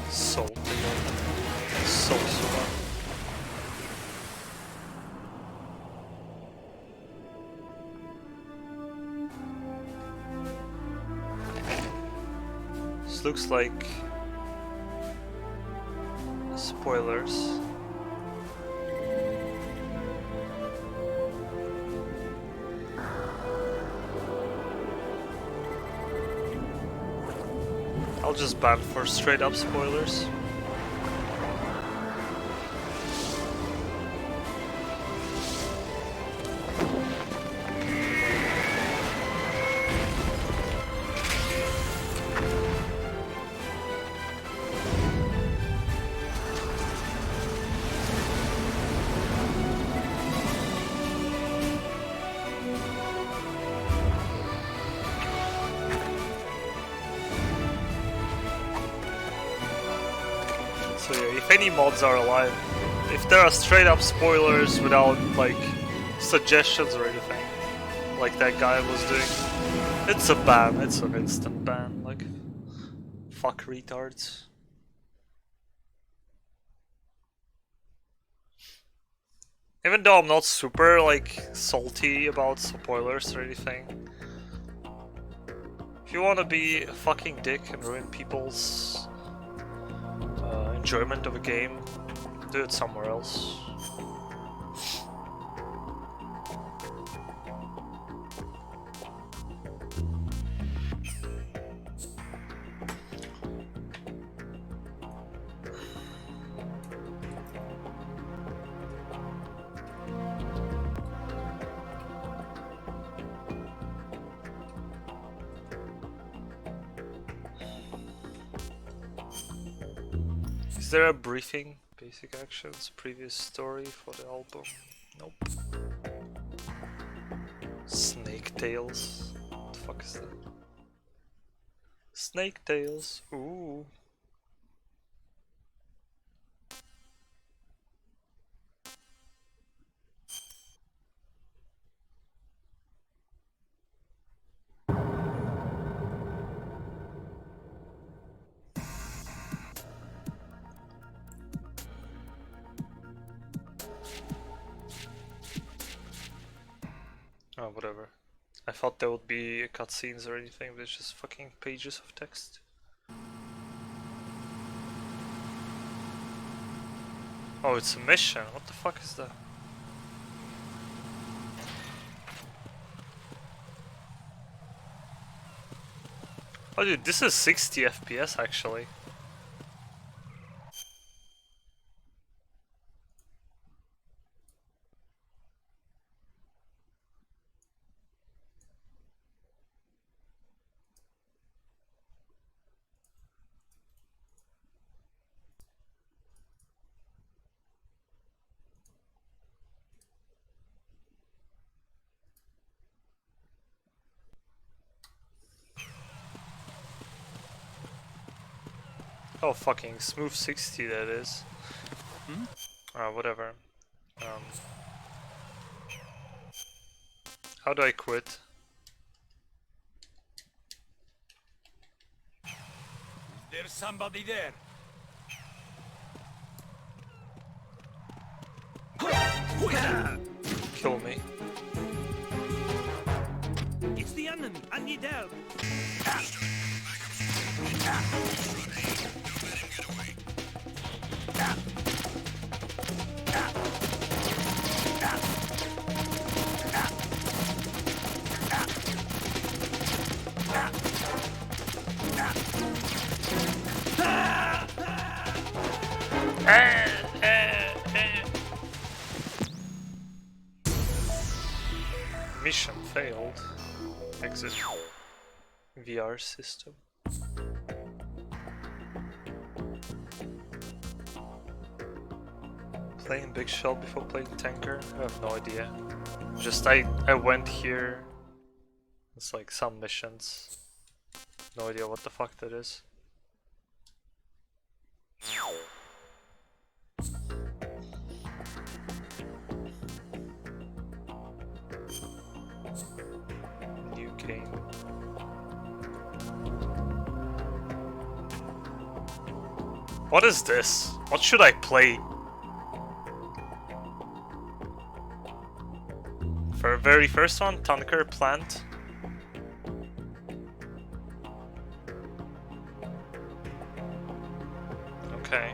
Salt again. Sousua. This looks like spoilers. I'll just ban for straight up spoilers. So yeah, if any mods are alive, if there are straight up spoilers without like suggestions or anything, like that guy was doing, it's a ban, it's an instant ban, like fuck retards. Even though I'm not super like salty about spoilers or anything, if you wanna be a fucking dick and ruin people's enjoyment of a game, do it somewhere else. Is there a briefing? Basic actions, previous story for the album? Nope. Snake Tales? What the fuck is that? Snake Tales? Ooh. Oh, whatever. I thought there would be cutscenes or anything, but it's just fucking pages of text. Oh, it's a mission. What the fuck is that? Oh dude, this is 60 FPS actually. Oh fucking smooth 60 that is. Whatever. How do I quit? There's somebody there. Kill me. It's the enemy. I need help. Mission failed. Exit VR system. Playing Big Shell before playing Tanker? I have no idea. Just I went here. It's like some missions. No idea what the fuck that is. New game. What is this? What should I play? For very first one, Tunker Plant. Okay.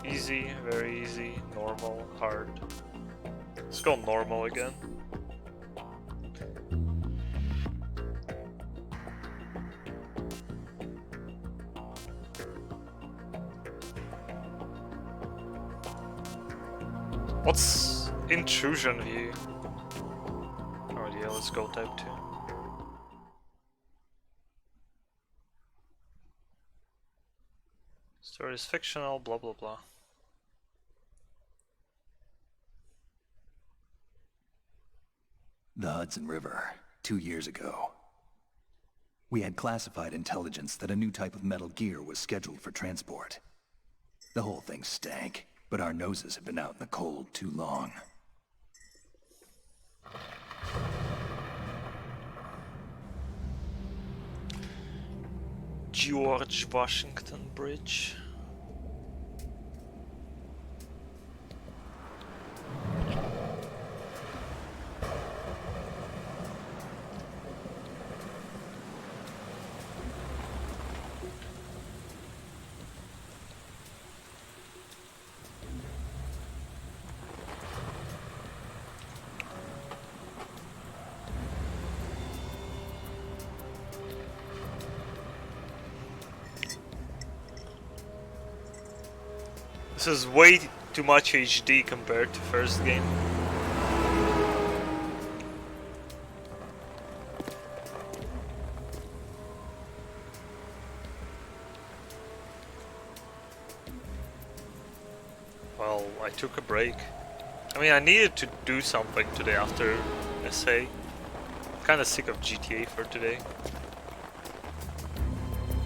Easy, very easy, normal, hard. Let's go normal again. What's intrusion view? Oh yeah, let's go type 2. Story is fictional, blah blah blah. The Hudson River, 2 years ago. We had classified intelligence that a new type of metal gear was scheduled for transport. The whole thing stank, but our noses have been out in the cold too long. George Washington Bridge. This is way too much HD compared to first game. Well, I took a break. I mean, I needed to do something today after SA. Kinda sick of GTA for today.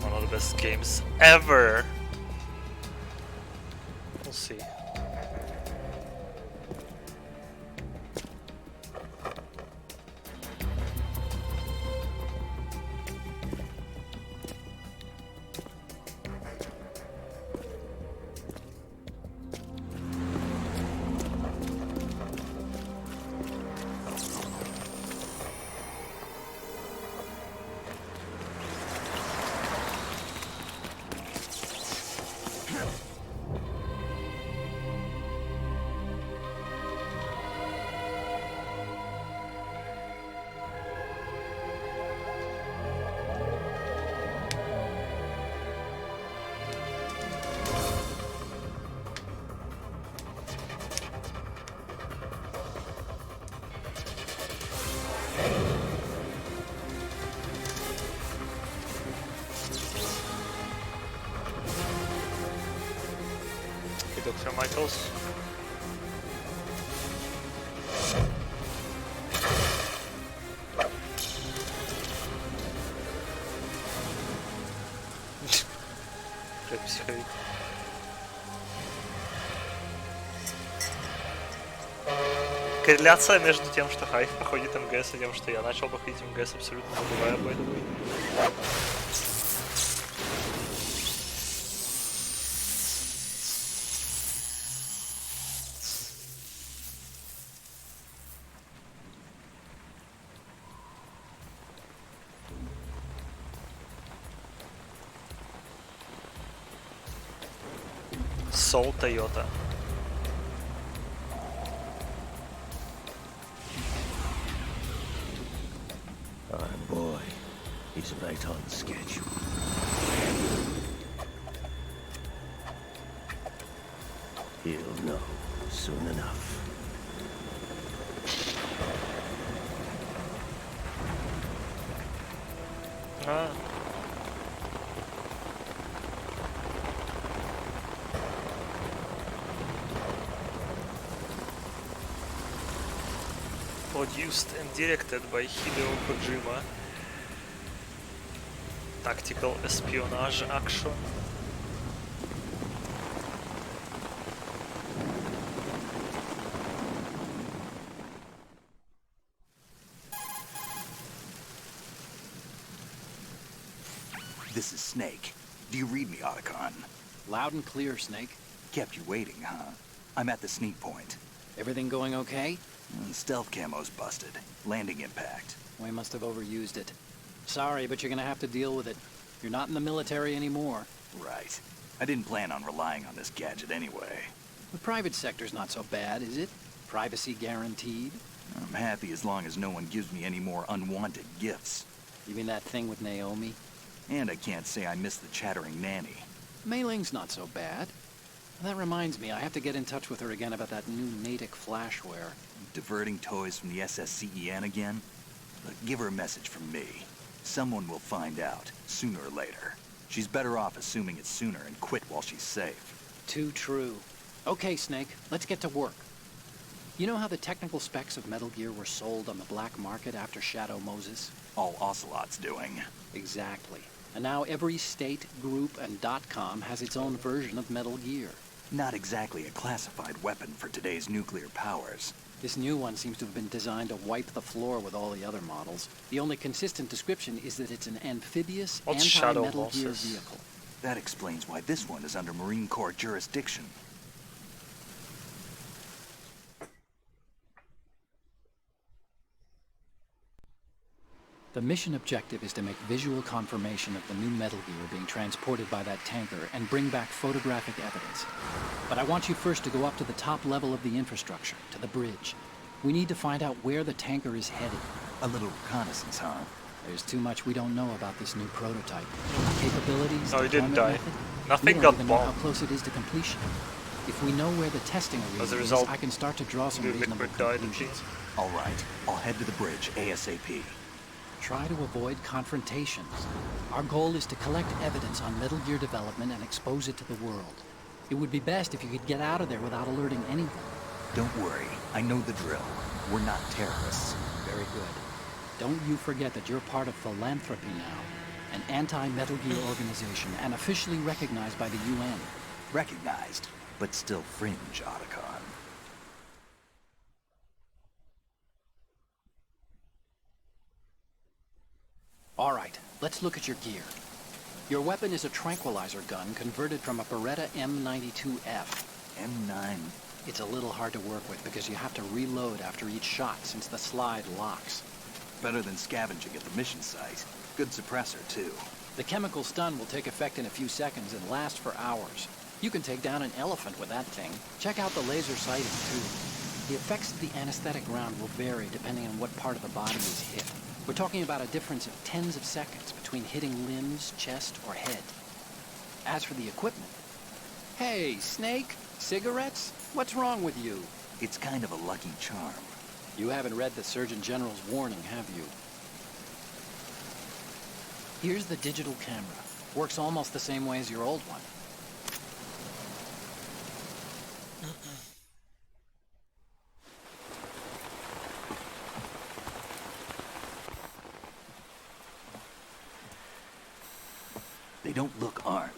One of the best games ever. We'll see. Dr. Michaels. Корреляция между тем, что Хайф проходит МГС, и тем, что я начал проходить МГС, абсолютно нулевая, by the way. Soul Toyota. Our boy, he's right on schedule. He'll know soon enough. Ah. Produced and directed by Hideo Kojima. Tactical espionage action. This is Snake. Do you read me, Otacon? Loud and clear, Snake. Kept you waiting, huh? I'm at the sneak point. Everything going okay? Stealth camo's busted. Landing impact. We must have overused it. Sorry, but you're gonna have to deal with it. You're not in the military anymore. Right. I didn't plan on relying on this gadget anyway. The private sector's not so bad, is it? Privacy guaranteed? I'm happy as long as no one gives me any more unwanted gifts. You mean that thing with Naomi? And I can't say I miss the chattering nanny. Mei Ling's not so bad. That reminds me, I have to get in touch with her again about that new Natick flashware. Diverting toys from the SSCEN again? Look, give her a message from me. Someone will find out, sooner or later. She's better off assuming it sooner and quit while she's safe. Too true. Okay, Snake, let's get to work. You know how the technical specs of Metal Gear were sold on the black market after Shadow Moses? All Ocelot's doing. Exactly. And now every state, group, and .com has its own version of Metal Gear. Not exactly a classified weapon for today's nuclear powers. This new one seems to have been designed to wipe the floor with all the other models. The only consistent description is that it's an amphibious, What's Shadow anti-Metal Gear Moses? vehicle. That explains why this one is under Marine Corps jurisdiction. The mission objective is to make visual confirmation of the new Metal Gear being transported by that tanker and bring back photographic evidence. But I want you first to go up to the top level of the infrastructure, to the bridge. We need to find out where the tanker is headed. A little reconnaissance, huh? There's too much we don't know about this new prototype. Capabilities, No, he didn't deployment die. method. Nothing We don't got even know how bombed. close it is to completion. If we know where the testing arena As a is, result, I can start to draw some the reasonable liquid died, conclusions. All right, I'll head to the bridge ASAP. Try to avoid confrontations. Our goal is to collect evidence on Metal Gear development and expose it to the world. It would be best if you could get out of there without alerting anyone. Don't worry, I know the drill. We're not terrorists. Very good. Don't you forget that you're part of Philanthropy now, an anti-Metal Gear organization and officially recognized by the UN. Recognized, but still fringe, Otacon. All right, let's look at your gear. Your weapon is a tranquilizer gun converted from a Beretta M92F. M9. It's a little hard to work with because you have to reload after each shot since the slide locks. Better than scavenging at the mission site. Good suppressor, too. The chemical stun will take effect in a few seconds and last for hours. You can take down an elephant with that thing. Check out the laser sighting, too. The effects of the anesthetic round will vary depending on what part of the body is hit. We're talking about a difference of tens of seconds between hitting limbs, chest, or head. As for the equipment... Hey, Snake! Cigarettes? What's wrong with you? It's kind of a lucky charm. You haven't read the Surgeon General's warning, have you? Here's the digital camera. Works almost the same way as your old one. They don't look armed.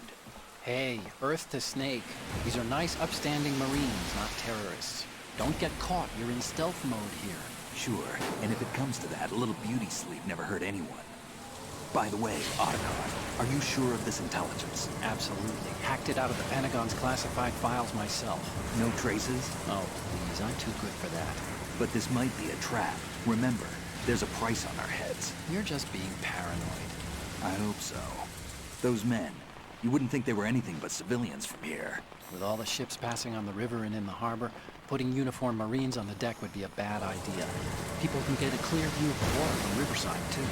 Hey, Earth to Snake. These are nice, upstanding Marines, not terrorists. Don't get caught. You're in stealth mode here. Sure, and if it comes to that, a little beauty sleep never hurt anyone. By the way, Otacon, are you sure of this intelligence? Absolutely. Hacked it out of the Pentagon's classified files myself. No traces? Oh, please, I'm too good for that. But this might be a trap. Remember, there's a price on our heads. You're just being paranoid. I hope so. Those men, you wouldn't think they were anything but civilians from here. With all the ships passing on the river and in the harbor, putting uniformed Marines on the deck would be a bad idea. People can get a clear view of the water from Riverside, too.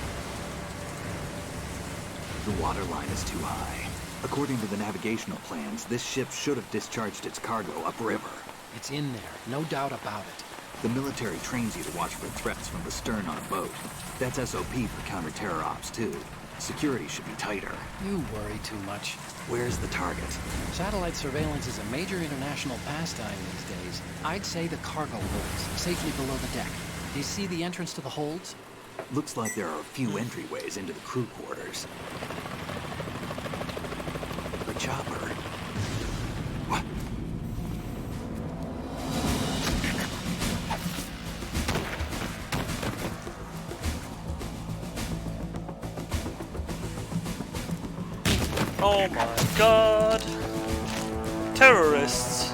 The water line is too high. According to the navigational plans, this ship should have discharged its cargo upriver. It's in there, no doubt about it. The military trains you to watch for threats from the stern on a boat. That's SOP for counter-terror ops, too. Security should be tighter. You worry too much. Where's the target? Satellite surveillance is a major international pastime these days. I'd say the cargo holds, safely below the deck. Do you see the entrance to the holds? Looks like there are a few entryways into the crew quarters. The chopper. What? Oh my god. Terrorists.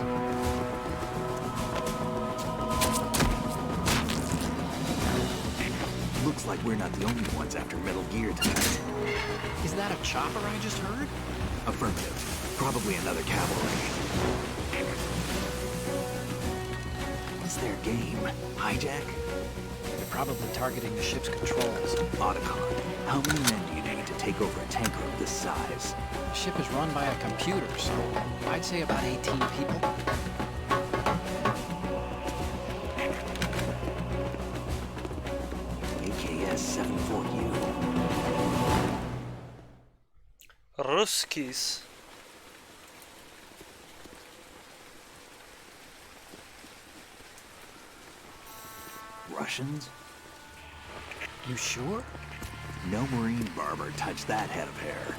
Looks like we're not the only ones after Metal Gear tonight. Is that a chopper I just heard? Affirmative. Probably another cavalry. What's their game? Hijack? They're probably targeting the ship's controls. Otacon. How many men do you need to take over a tanker of this size? The ship is run by a computer, so I'd say about 18 people. AKS-74U. Ruskies. Russians? You sure? No Marine barber touched that head of hair.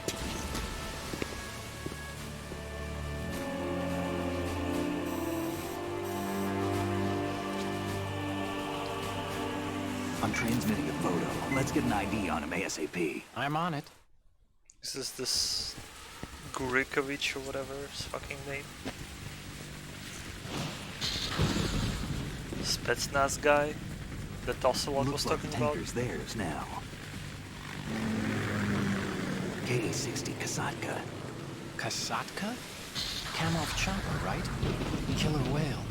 I'm transmitting a photo. Let's get an ID on him ASAP. I'm on it. Is this Gurikovich or whatever his fucking name? Spetsnaz guy that Ocelot was Looks like talking the about? tanker's theirs now. KA-60 Kasatka. Kasatka? Kamov chopper, right? Killer whale.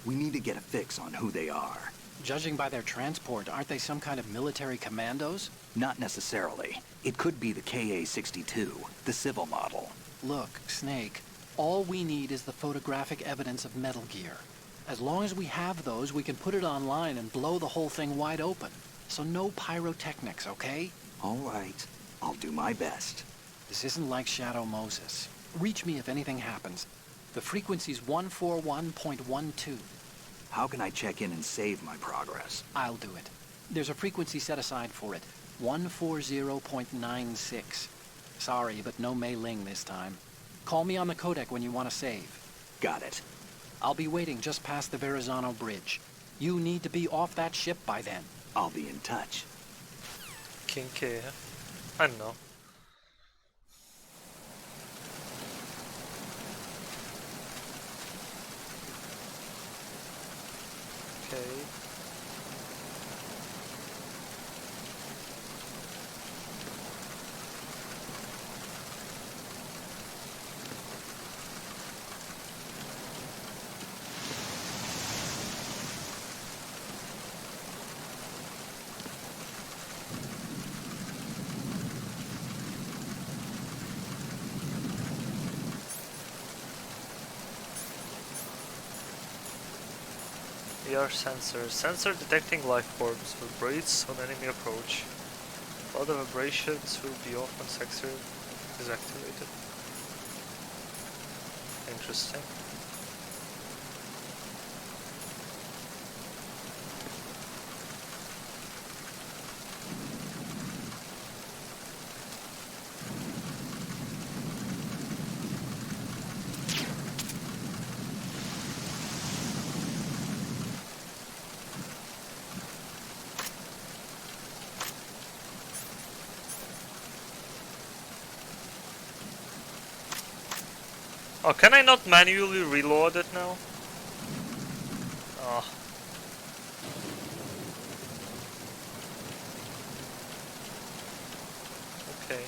We need to get a fix on who they are. Judging by their transport, aren't they some kind of military commandos? Not necessarily. It could be the KA-62, the civil model. Look, Snake, all we need is the photographic evidence of Metal Gear. As long as we have those, we can put it online and blow the whole thing wide open. So no pyrotechnics, okay? All right. I'll do my best. This isn't like Shadow Moses. Reach me if anything happens. The frequency's 141.12. How can I check in and save my progress? I'll do it. There's a frequency set aside for it. 140.96. Sorry, but no Mei Ling this time. Call me on the codec when you want to save. Got it. I'll be waiting just past the Verrazano Bridge. You need to be off that ship by then. I'll be in touch. King K, huh? I don't know. Okay. ER sensor. Sensor detecting life forms. Vibrates on enemy approach. Other vibrations will be off when sensor is activated. Interesting. Oh, can I not manually reload it now? Oh. Okay.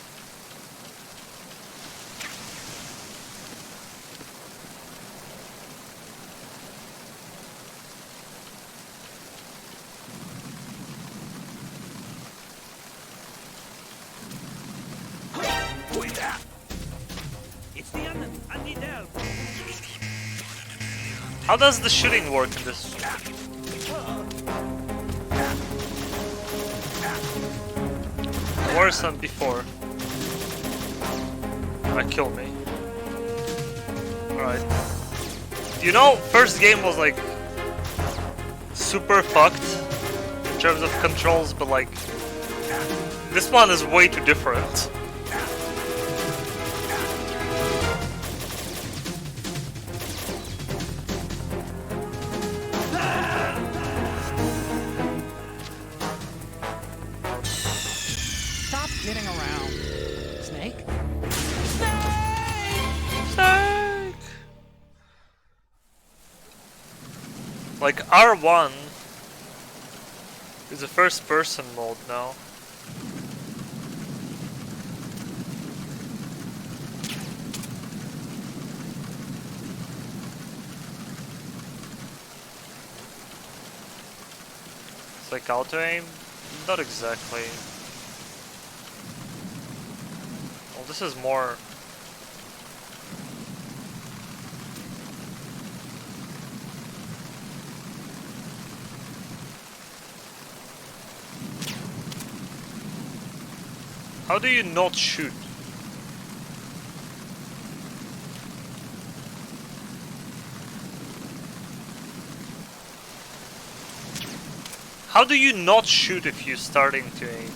Who is that? It's the enemy. I need help. How does the shooting work in this? Worse than before. Kill me. Alright. You know, first game was like super fucked in terms of controls, but like this one is way too different. kidding around. Snake? Snake! Like, R1 is a first person mode now. It's like auto aim? Not exactly. Well, this is more. How do you not shoot? How do you not shoot if you're starting to aim?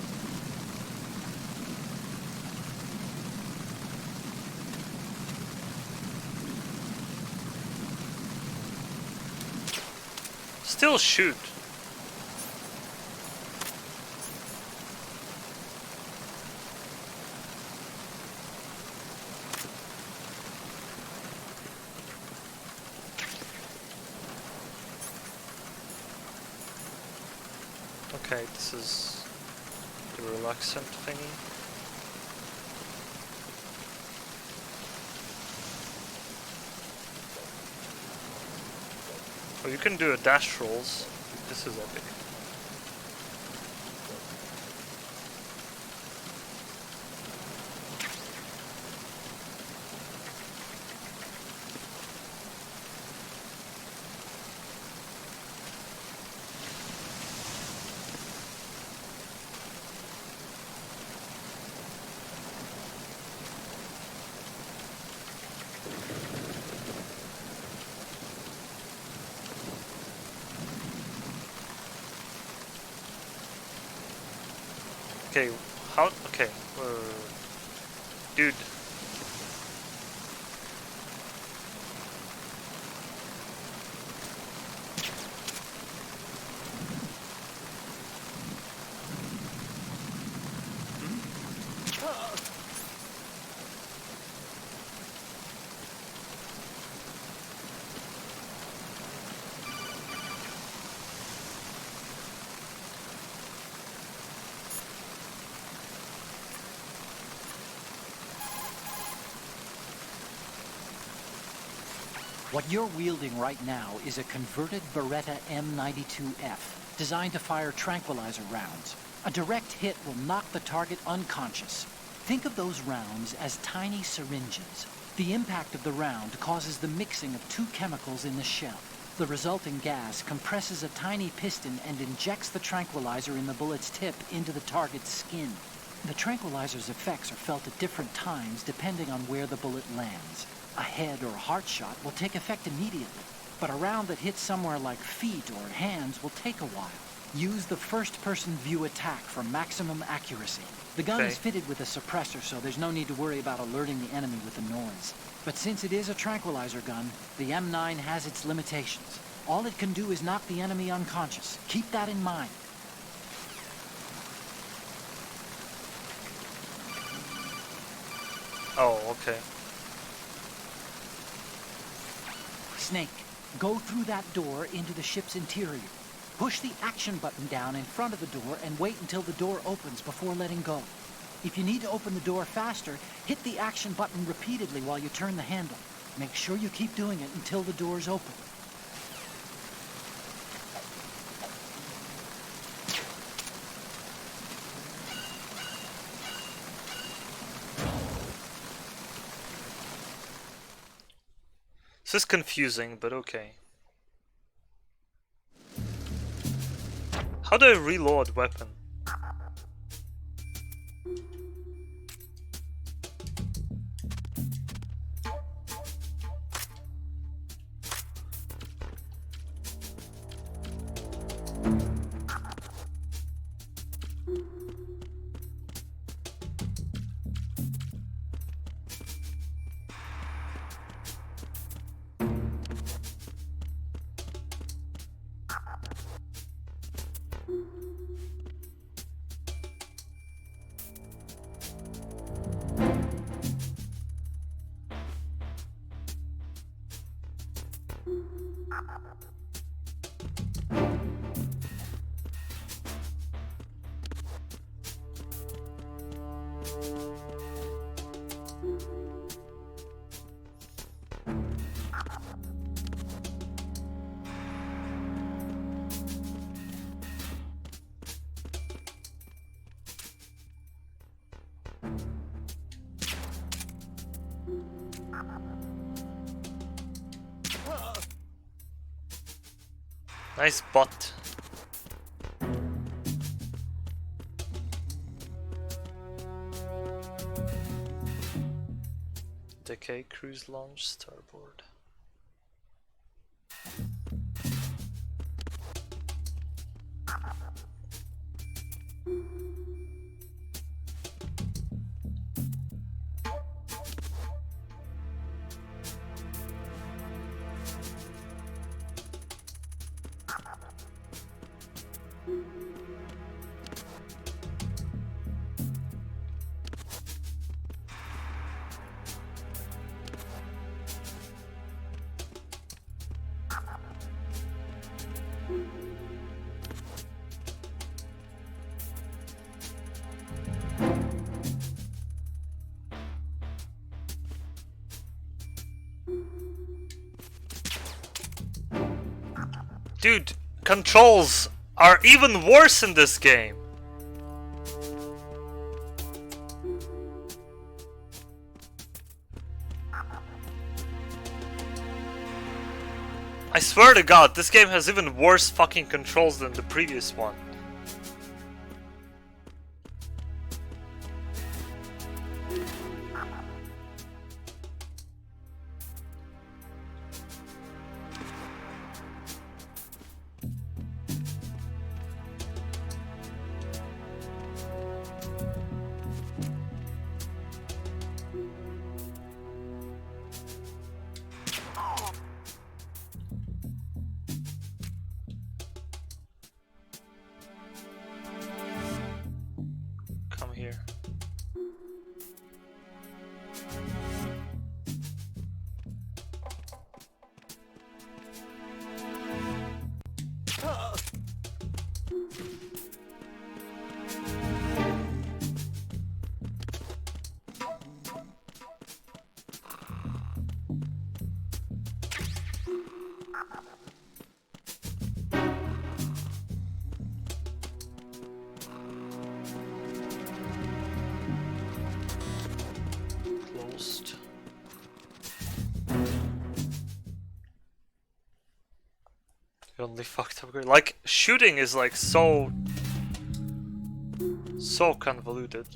Still shoot. Okay, this is the relaxant thingy. Oh, you can do a dash rolls. This is epic. Okay, how? Okay, dude. What you're wielding right now is a converted Beretta M92F, designed to fire tranquilizer rounds. A direct hit will knock the target unconscious. Think of those rounds as tiny syringes. The impact of the round causes the mixing of two chemicals in the shell. The resulting gas compresses a tiny piston and injects the tranquilizer in the bullet's tip into the target's skin. The tranquilizer's effects are felt at different times depending on where the bullet lands. A head or heart shot will take effect immediately, but a round that hits somewhere like feet or hands will take a while. Use the first-person view attack for maximum accuracy. The gun is fitted with a suppressor, so there's no need to worry about alerting the enemy with the noise. But since it is a tranquilizer gun, the M9 has its limitations. All it can do is knock the enemy unconscious. Keep that in mind. Oh, okay. Snake, go through that door into the ship's interior. Push the action button down in front of the door and wait until the door opens before letting go. If you need to open the door faster, hit the action button repeatedly while you turn the handle. Make sure you keep doing it until the door's open. This is confusing, but okay. How do I reload weapon? Nice butt. Decay cruise launch starboard. Dude, controls are even worse in this game. I swear to God, this game has even worse fucking controls than the previous one. Come here. Closed. The only fucked up grade. Like, shooting is like so convoluted.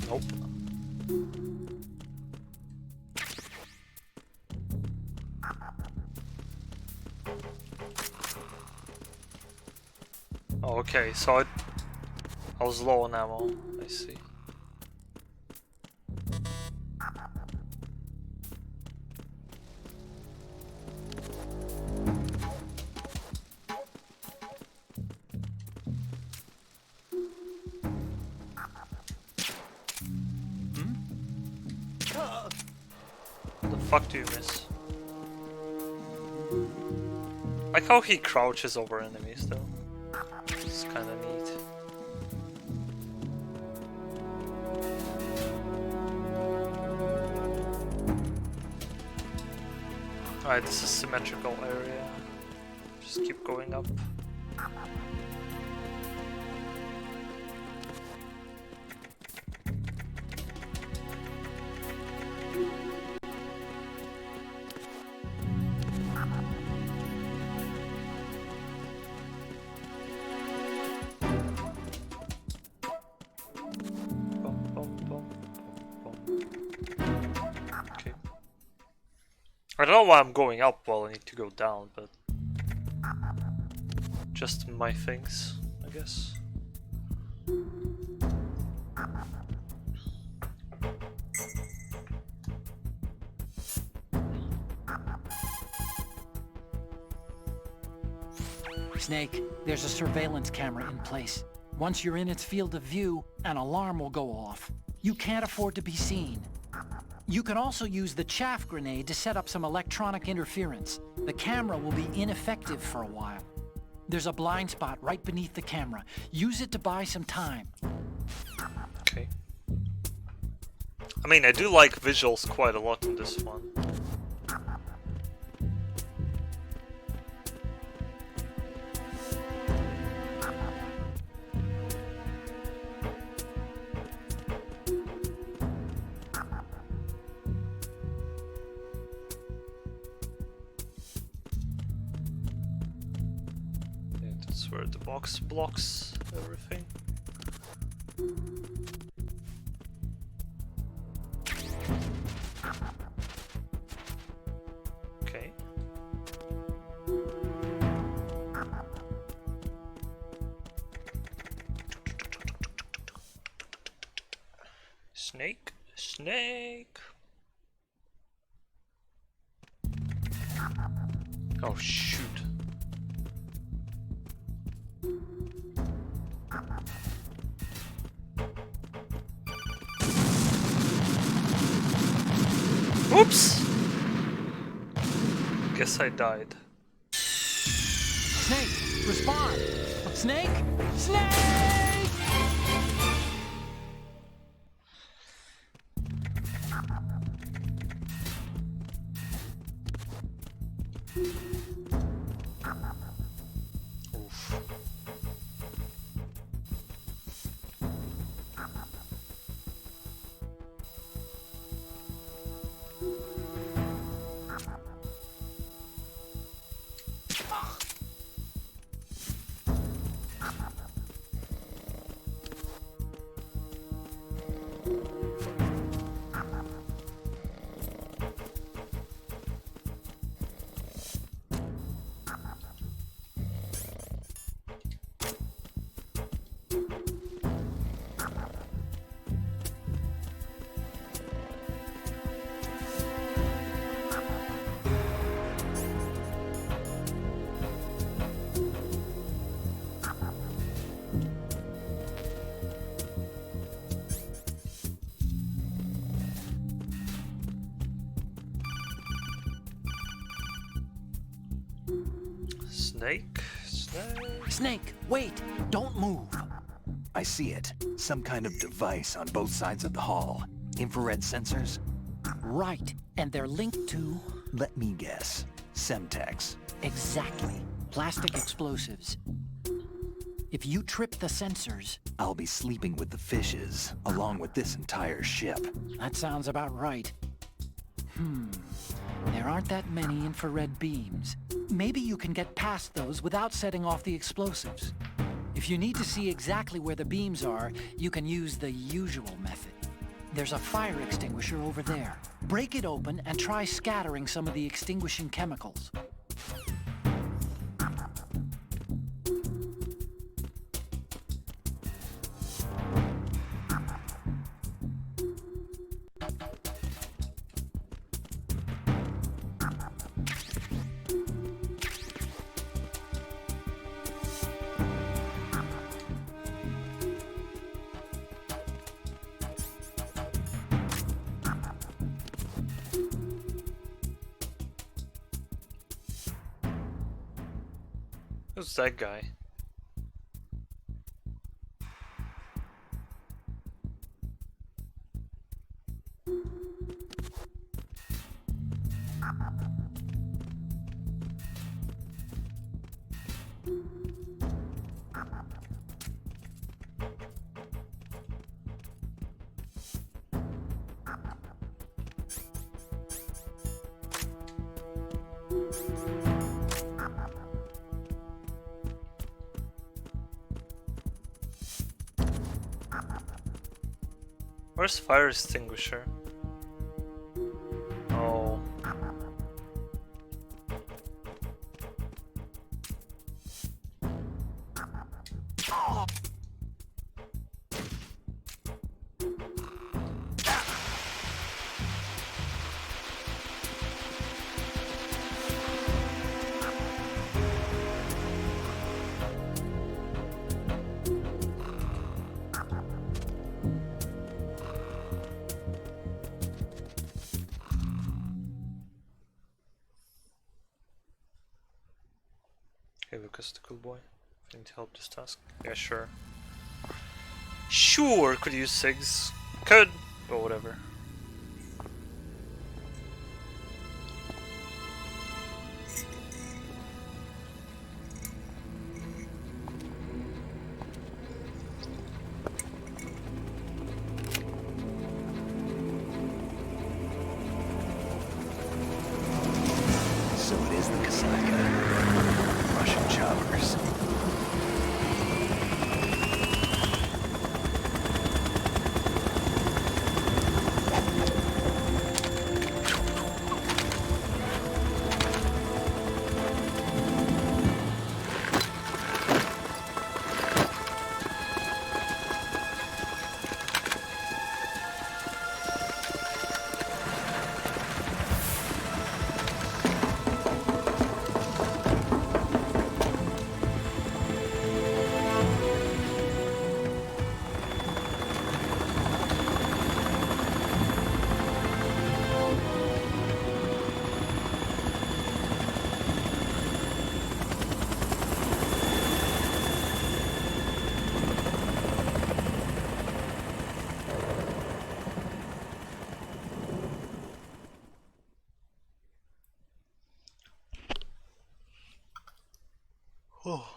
Nope. Oh, okay, so I was low on ammo, I see. The fuck do you miss? Like how he crouches over enemies though. It's kinda neat. Alright, this is symmetrical area. Just keep going up. Okay. I don't know why I'm going up while I need to go down, but just my things, I guess. Snake. There's a surveillance camera in place. Once you're in its field of view, an alarm will go off. You can't afford to be seen. You can also use the chaff grenade to set up some electronic interference. The camera will be ineffective for a while. There's a blind spot right beneath the camera. Use it to buy some time. Okay. I mean, I do like visuals quite a lot in this one. Yeah, that's where the box blocks everything. Okay. Snake, snake. Oh shoot. Oops! Guess I died. Snake, respond! Snake? Snake! Oof. Snake, snake. Snake, wait! Don't move! I see it. Some kind of device on both sides of the hall. Infrared sensors? Right, and they're linked to... Let me guess. Semtex. Exactly. Plastic explosives. If you trip the sensors... I'll be sleeping with the fishes, along with this entire ship. That sounds about right. There aren't that many infrared beams. Maybe you can get past those without setting off the explosives. If you need to see exactly where the beams are, you can use the usual method. There's a fire extinguisher over there. Break it open and try scattering some of the extinguishing chemicals. Who's that guy? Where's fire extinguisher? Oh. Hey Lucas, the cool boy. I need to help this task. Yeah, sure. Sure, could use SIGs. Could, but whatever. So it is the Kasaka. Russian choppers. Oh.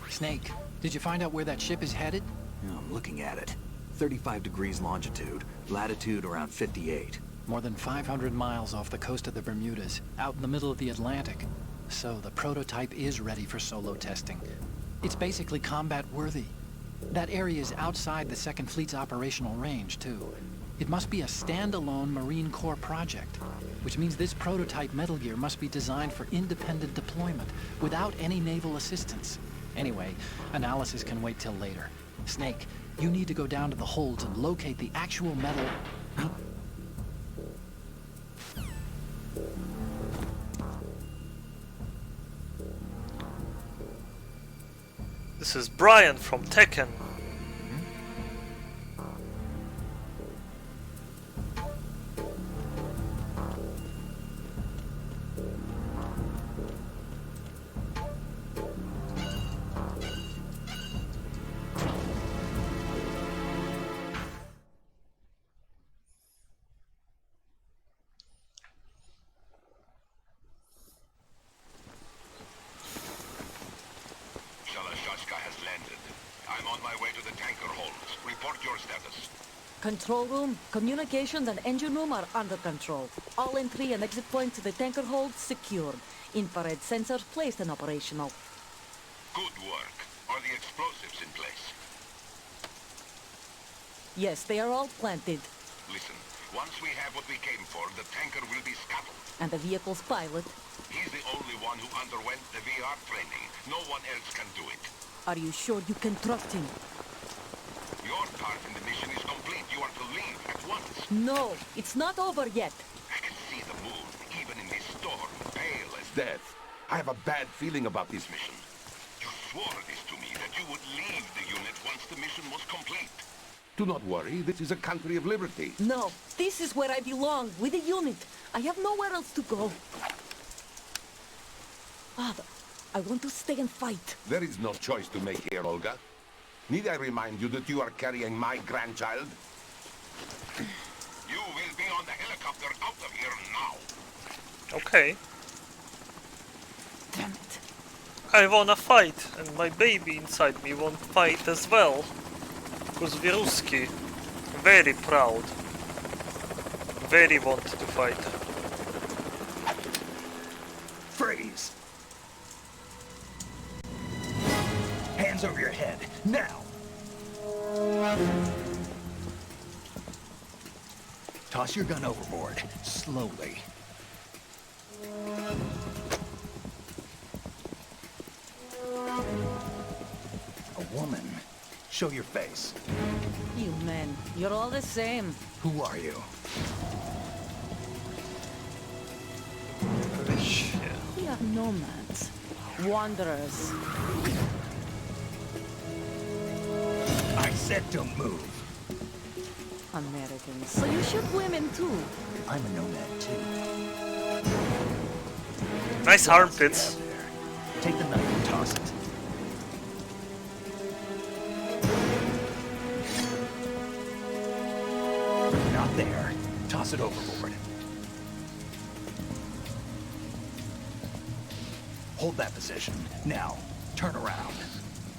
Snake, did you find out where that ship is headed? Yeah, I'm looking at it. 35 degrees longitude, latitude around 58. More than 500 miles off the coast of the Bermudas, out in the middle of the Atlantic. So the prototype is ready for solo testing. It's basically combat-worthy. That area is outside the Second Fleet's operational range, too. It must be a standalone Marine Corps project, which means this prototype Metal Gear must be designed for independent deployment, without any naval assistance. Anyway, analysis can wait till later. Snake, you need to go down to the holds and locate the actual metal... This is Brian from Tekken. Shalashashka has landed. I'm on my way to the tanker holds. Report your status. Control room, communications and engine room are under control. All entry and exit points to the tanker hold secured. Infrared sensors placed and operational. Good work. Are the explosives in place? Yes, they are all planted. Listen, once we have what we came for, the tanker will be scuttled. And the vehicle's pilot. He's the only one who underwent the VR training. No one else can do it. Are you sure you can trust him? Your part in the mission is complete. You are to leave at once. No, it's not over yet. I can see the moon, even in this storm, pale as death. I have a bad feeling about this mission. You swore this to me, that you would leave the unit once the mission was complete. Do not worry, this is a country of liberty. No, this is where I belong, with the unit. I have nowhere else to go. Father, I want to stay and fight. There is no choice to make here, Olga. Need I remind you that you are carrying my grandchild? You will be on the helicopter out of here now. Okay. Damn it. I wanna fight, and my baby inside me won't fight as well. Because Viruski, very proud. Very want to fight. Freeze! Hands over your head, now! Toss your gun overboard, slowly. A woman. Show your face. You men, you're all the same. Who are you? We are nomads. Wanderers. said don't move. Americans. So you shoot women too. I'm a nomad too. Nice armpits. Take the knife and toss it. Not there. Toss it overboard. Hold that position. Now, turn around.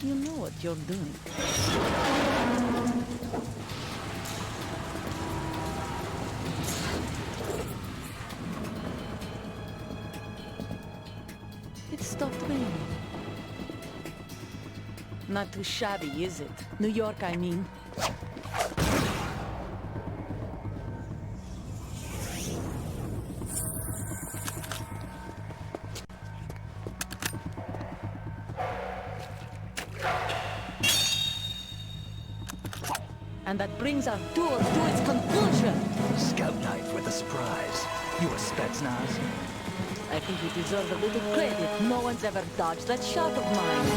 You know what you're doing. It stopped raining. Not too shabby, is it? New York, I mean. And that brings our tour to its conclusion. Scout knife with a surprise. You a Spetsnaz? I think you deserve a little credit. No one's ever dodged that shot of mine.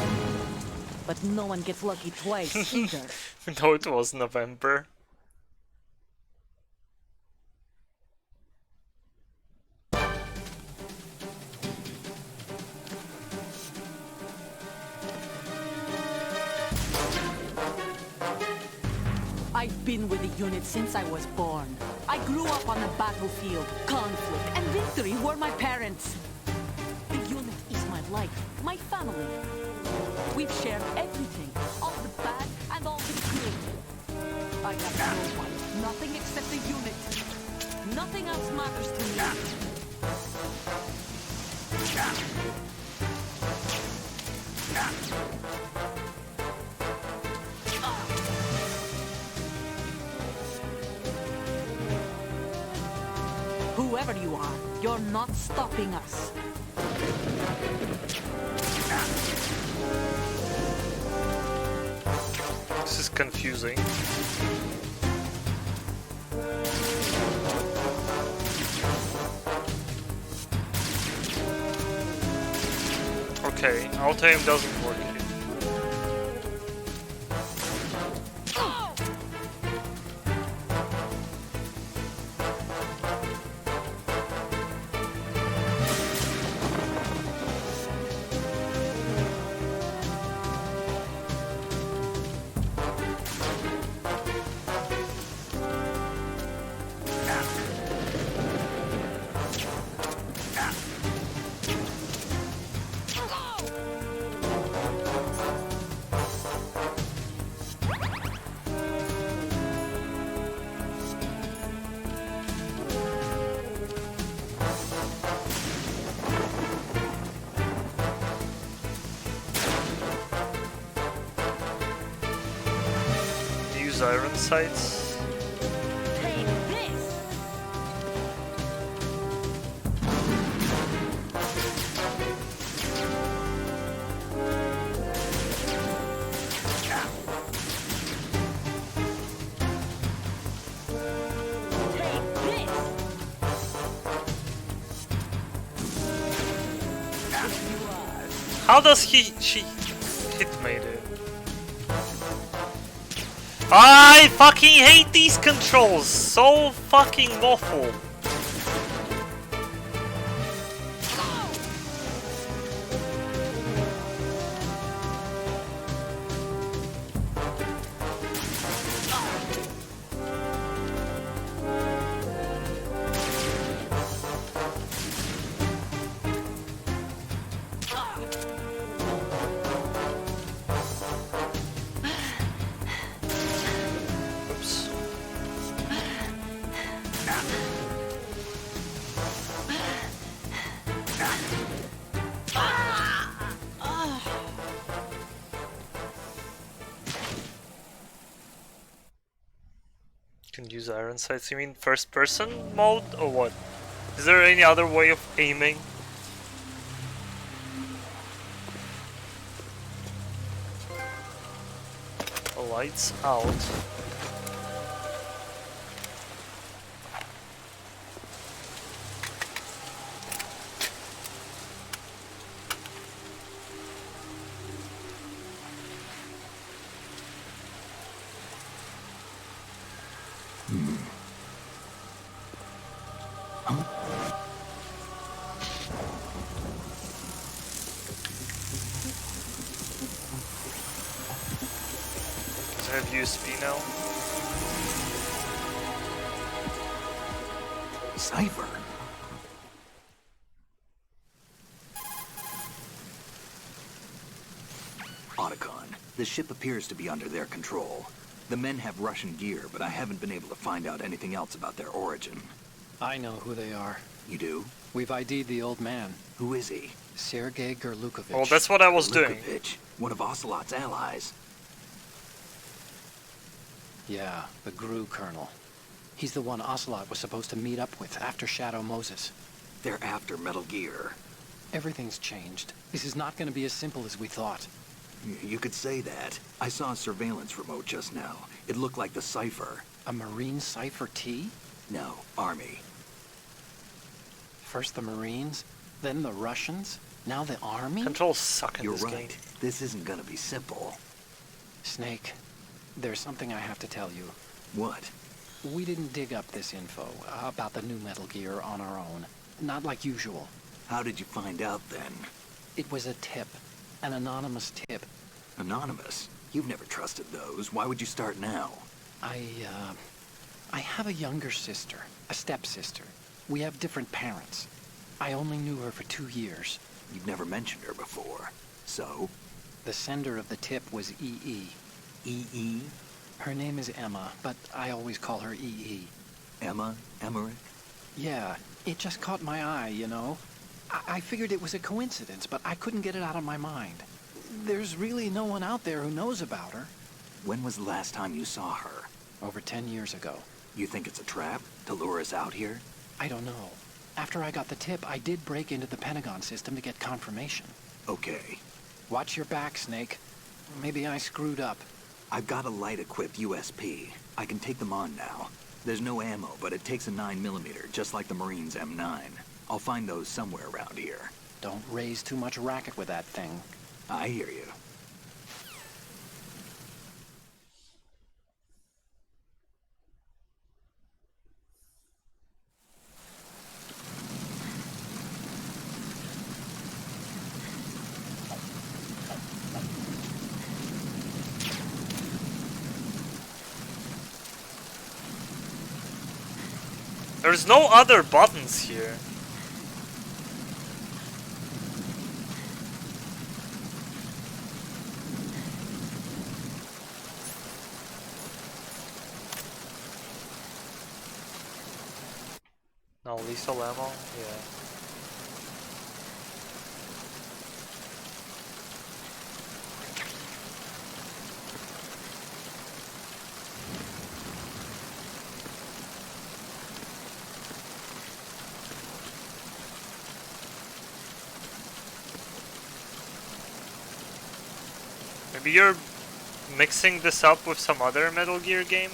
But no one gets lucky twice, either. No, it was November. I've been with the unit since I was born. I grew up on the battlefield. Conflict and victory were my parents. The unit is my life, my family. We've shared everything, all the bad and all the good. I have no one, nothing except the unit. Nothing else matters to me. Whoever you are, you're not stopping us. This is confusing. Okay, auto-aim doesn't work here. Use iron sights. Take this! Take this! How does she hit me, dude? I fucking hate these controls! So fucking awful! Oops. Can use iron sights. You mean first person mode or what? Is there any other way of aiming? Lights out. Does it have USB now? Cypher. Otacon, the ship appears to be under their control. The men have Russian gear, but I haven't been able to find out anything else about their origin. I know who they are. You do? We've ID'd the old man, Who is he? Sergei Gerlukovich. Well, that's what I was doing. Lukovich, one of Ocelot's allies. Yeah, the GRU colonel. He's the one Ocelot was supposed to meet up with after Shadow Moses. They're after Metal Gear. Everything's changed. This is not going to be as simple as we thought. You could say that. I saw a surveillance remote just now. It looked like the Cypher. A Marine Cypher T? No, Army. First the Marines, then the Russians, now the Army? Controls suck in You're this right. game. This isn't gonna be simple. Snake, there's something I have to tell you. What? We didn't dig up this info about the new Metal Gear on our own. Not like usual. How did you find out then? It was a tip. An anonymous tip. Anonymous? You've never trusted those. Why would you start now? I have a younger sister, a stepsister. We have different parents. I only knew her for 2 years. You've never mentioned her before. So? The sender of the tip was EE. EE? Her name is Emma, but I always call her EE. Emma? Emmerich? Yeah, it just caught my eye, you know? I figured it was a coincidence, but I couldn't get it out of my mind. There's really no one out there who knows about her. When was the last time you saw her? Over 10 years ago. You think it's a trap? To lure us out here? I don't know. After I got the tip, I did break into the Pentagon system to get confirmation. Okay. Watch your back, Snake. Maybe I screwed up. I've got a light-equipped USP. I can take them on now. There's no ammo, but it takes a 9mm, just like the Marines' M9. I'll find those somewhere around here. Don't raise too much racket with that thing. I hear you. There's no other buttons here. No lethal ammo? Yeah. Maybe you're mixing this up with some other Metal Gear game?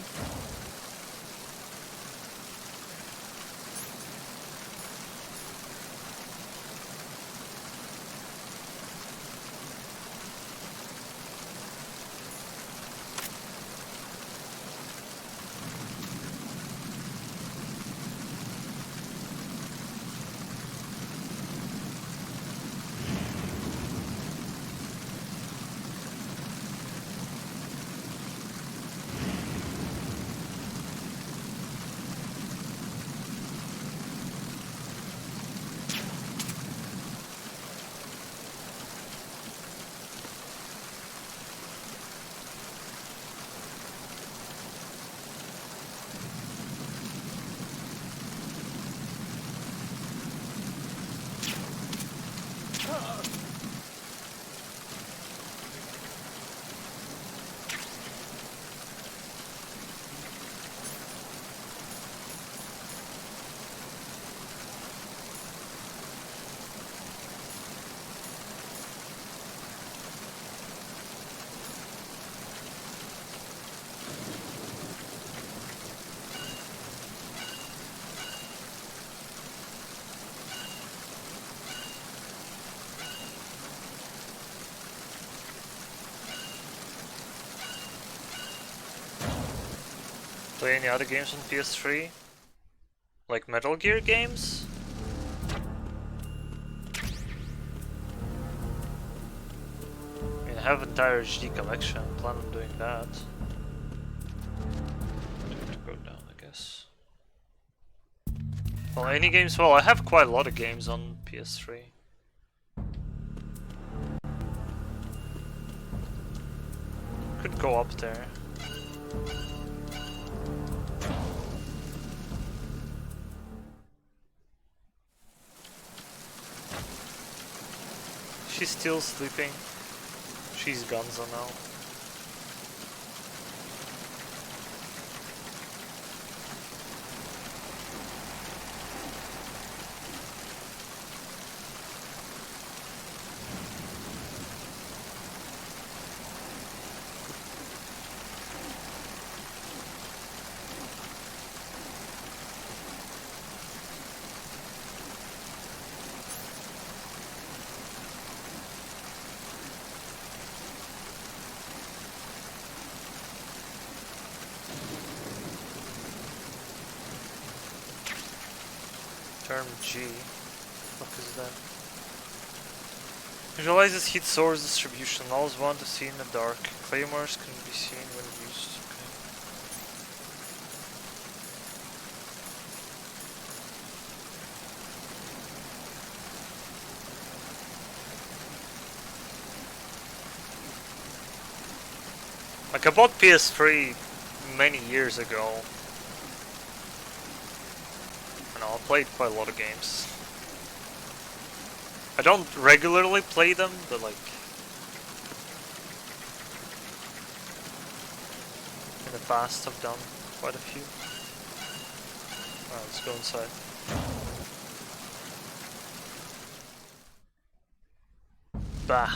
Play any other games on PS3? Like Metal Gear games? I mean, I have entire HD collection. I plan on doing that. I have to go down, I guess. Well, any games? Well, I have quite a lot of games on PS3. Could go up there. She's still sleeping. She's Gonzo now. Term G. What is that? Visualizes heat source distribution. Allows one to see in the dark. Claymores can be seen when used. Okay. Like I bought PS3 many years ago. I played quite a lot of games. I don't regularly play them, but like in the past I've done quite a few. Alright, let's go inside. Bah.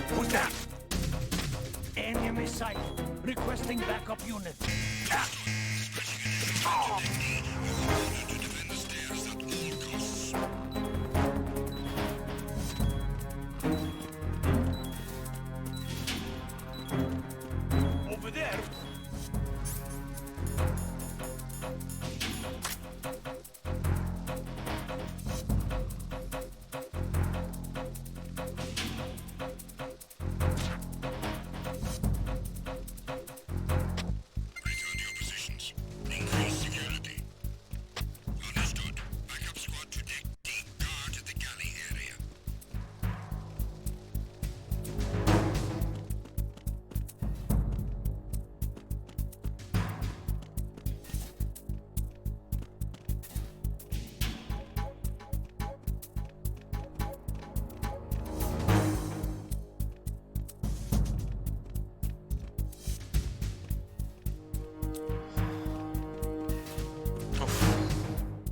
Who's that? Enemy sight. Requesting backup unit. Over there.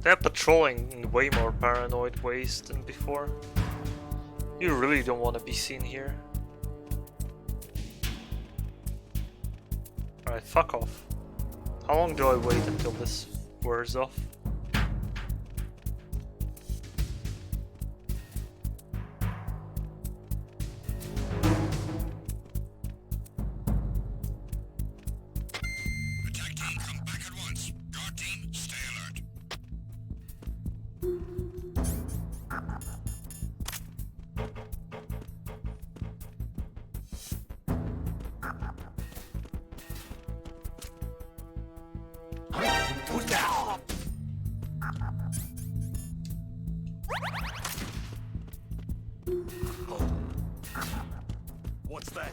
They're patrolling in way more paranoid ways than before. You really don't want to be seen here. Alright, fuck off. How long do I wait until this wears off? Attack team, come back at once. Guard team, stay alert. Who's that? What's that?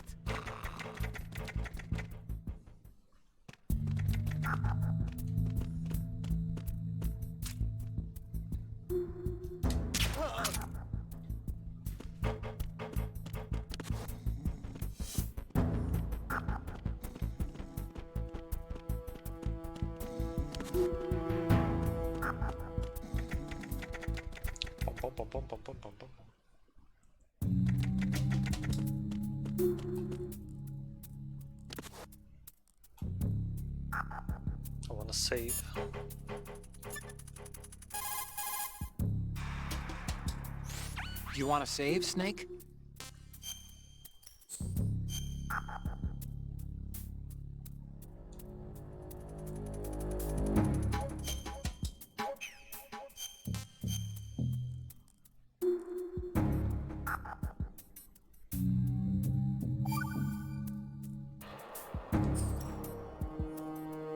bum, bum, bum, bum, bum, bum. I wanna save. You want to save, Snake?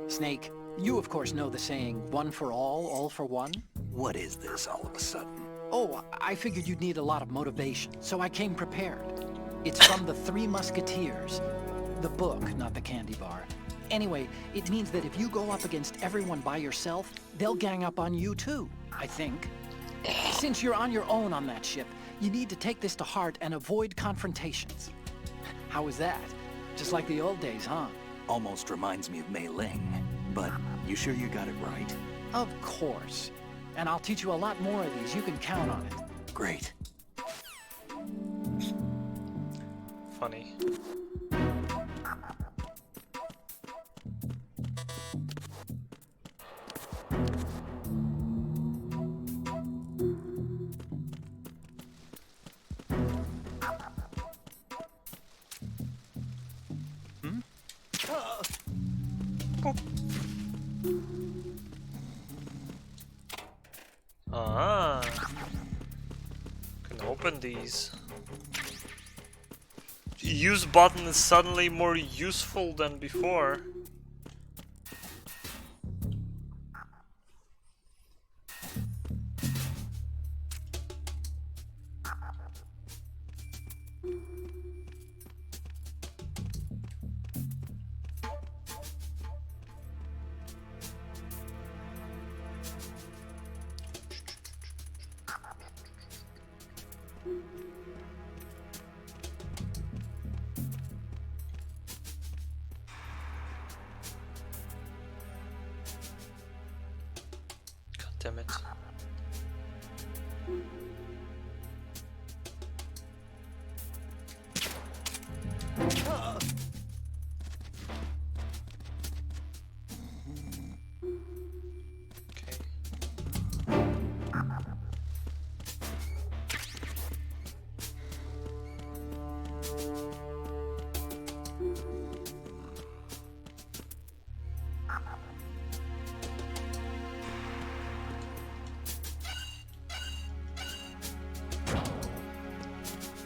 Snake, you of course know the saying, one for all for one? What is this all of a sudden? Oh, I figured you'd need a lot of motivation, so I came prepared. It's from the Three Musketeers. The book, not the candy bar. Anyway, it means that if you go up against everyone by yourself, they'll gang up on you too, I think. Since you're on your own on that ship, you need to take this to heart and avoid confrontations. How was that? Just like the old days, huh? Almost reminds me of Mei Ling. But you sure you got it right? Of course. And I'll teach you a lot more of these. You can count on it. Great. Funny. Ah, can open these. Use button is suddenly more useful than before. Damn it.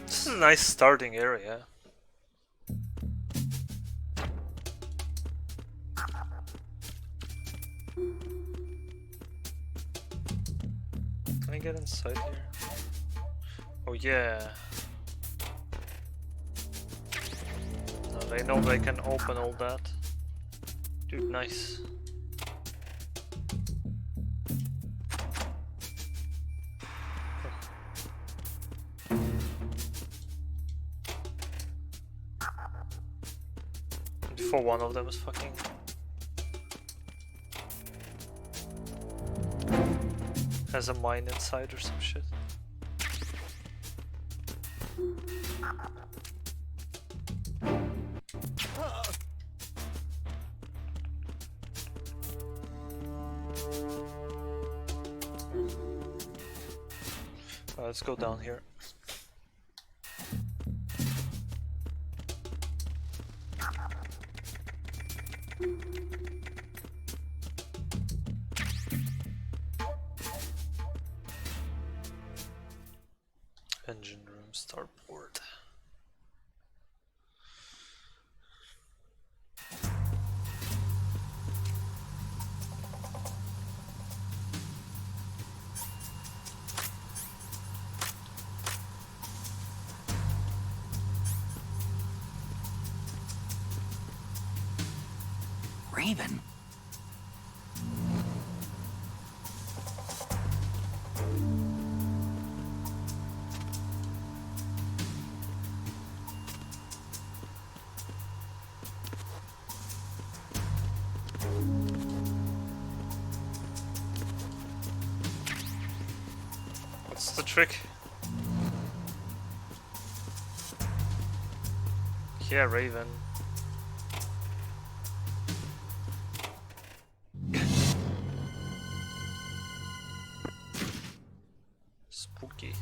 This is a nice starting area. Can I get inside here? Oh yeah. No, they know they can open all that. Dude, nice. Before one of them is fucking... has a mine inside or some shit. Let's go down here. Engine room, starboard. Raven. Let's What's the trick? Yeah, Raven. Spooky.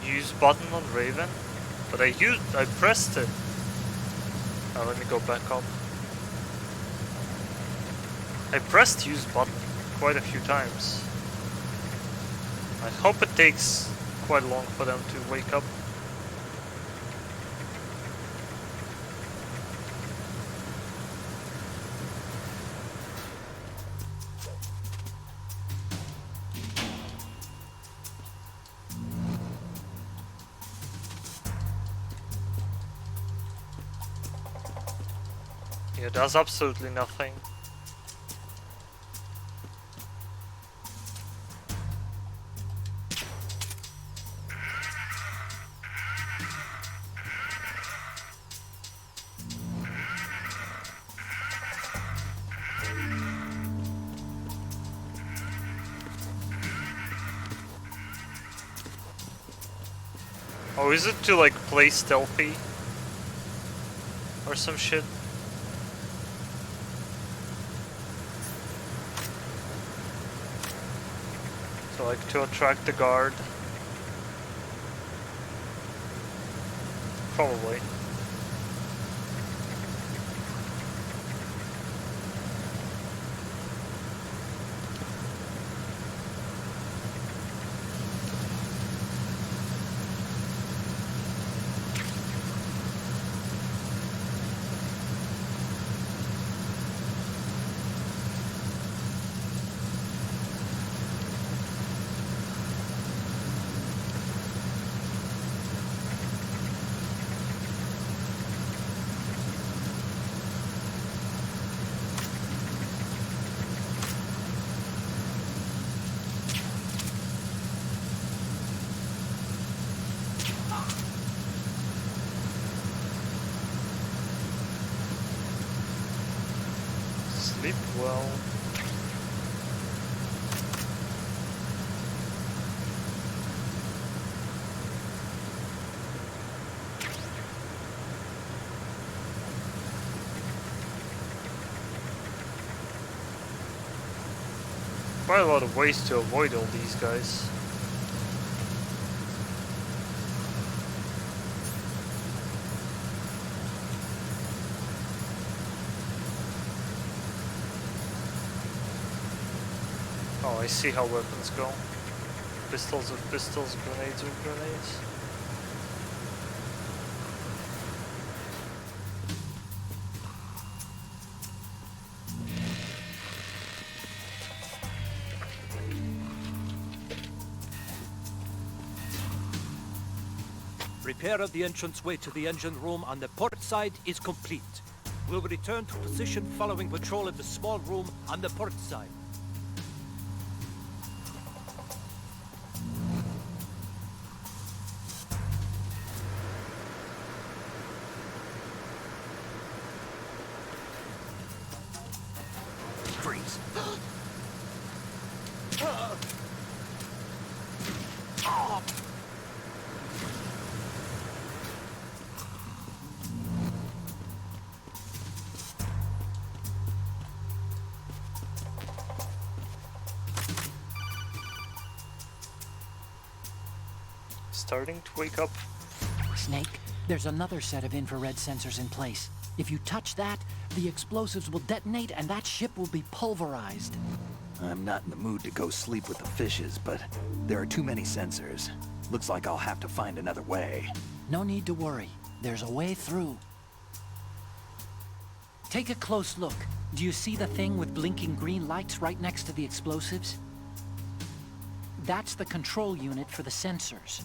Use button on Raven, but I pressed it. Now let me go back up. I pressed use button quite a few times. I hope it takes quite long for them to wake up. Yeah, does absolutely nothing. Oh, is it to like play stealthy? Or some shit? So like to attract the guard? Probably. Sleep well. Quite a lot of ways to avoid all these guys. Oh, I see how weapons go. Pistols with pistols, grenades with grenades. Repair of the entranceway to the engine room on the port side is complete. We'll return to position following patrol of the small room on the port side. Freeze. Starting to wake up. Snake, there's another set of infrared sensors in place. If you touch that, the explosives will detonate and that ship will be pulverized. I'm not in the mood to go sleep with the fishes, but there are too many sensors. Looks like I'll have to find another way. No need to worry. There's a way through. Take a close look. Do you see the thing with blinking green lights right next to the explosives? That's the control unit for the sensors.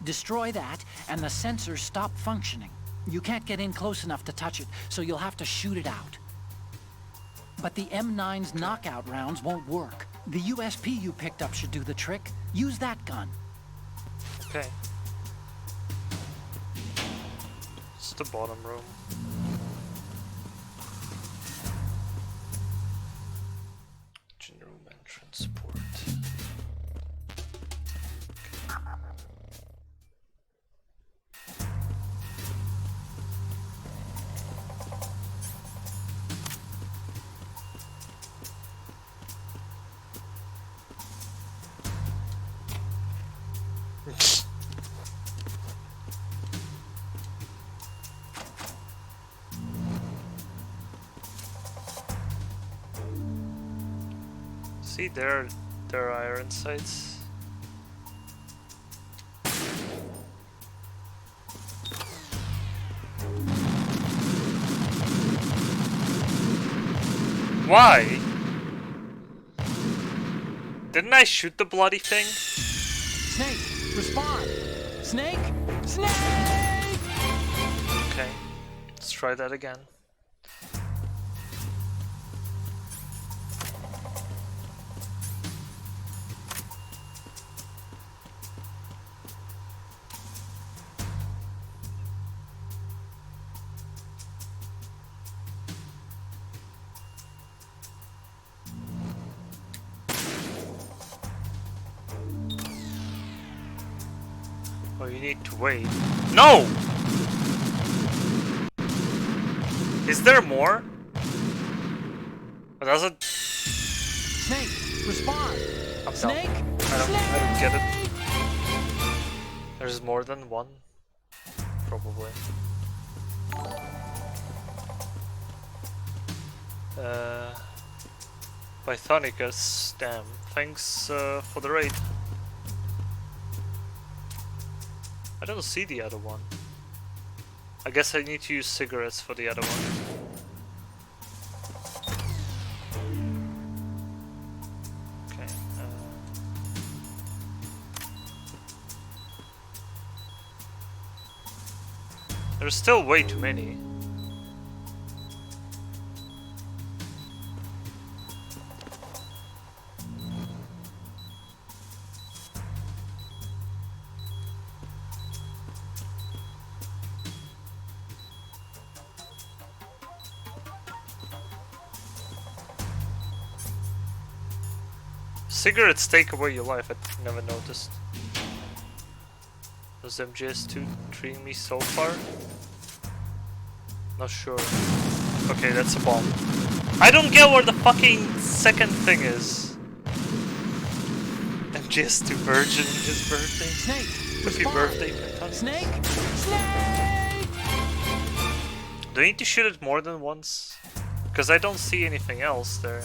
Destroy that, and the sensors stop functioning. You can't get in close enough to touch it, so you'll have to shoot it out. But the M9's knockout rounds won't work. The USP you picked up should do the trick. Use that gun. Okay. It's the bottom room. Engine room and transport. See, there are iron sights. Why? Didn't I shoot the bloody thing? Snake, respond! Snake! Snake! Okay, let's try that again. Oh, you need to wait. No! Is there more? Or does it? Snake, respond! I'm Snake! dumb. I don't get it. There's more than one? Probably. Pythonicus, damn. Thanks for the raid. I don't see the other one. I guess I need to use cigarettes for the other one. Okay. There's still way too many. Cigarettes take away your life, I never noticed. Does MGS2 treating me so far? Not sure. Okay, that's a bomb. I don't get where the fucking second thing is. MGS2 virgin his birthday. Snake! Happy birthday, Python. Snake! Snake! Do I need to shoot it more than once? Because I don't see anything else there.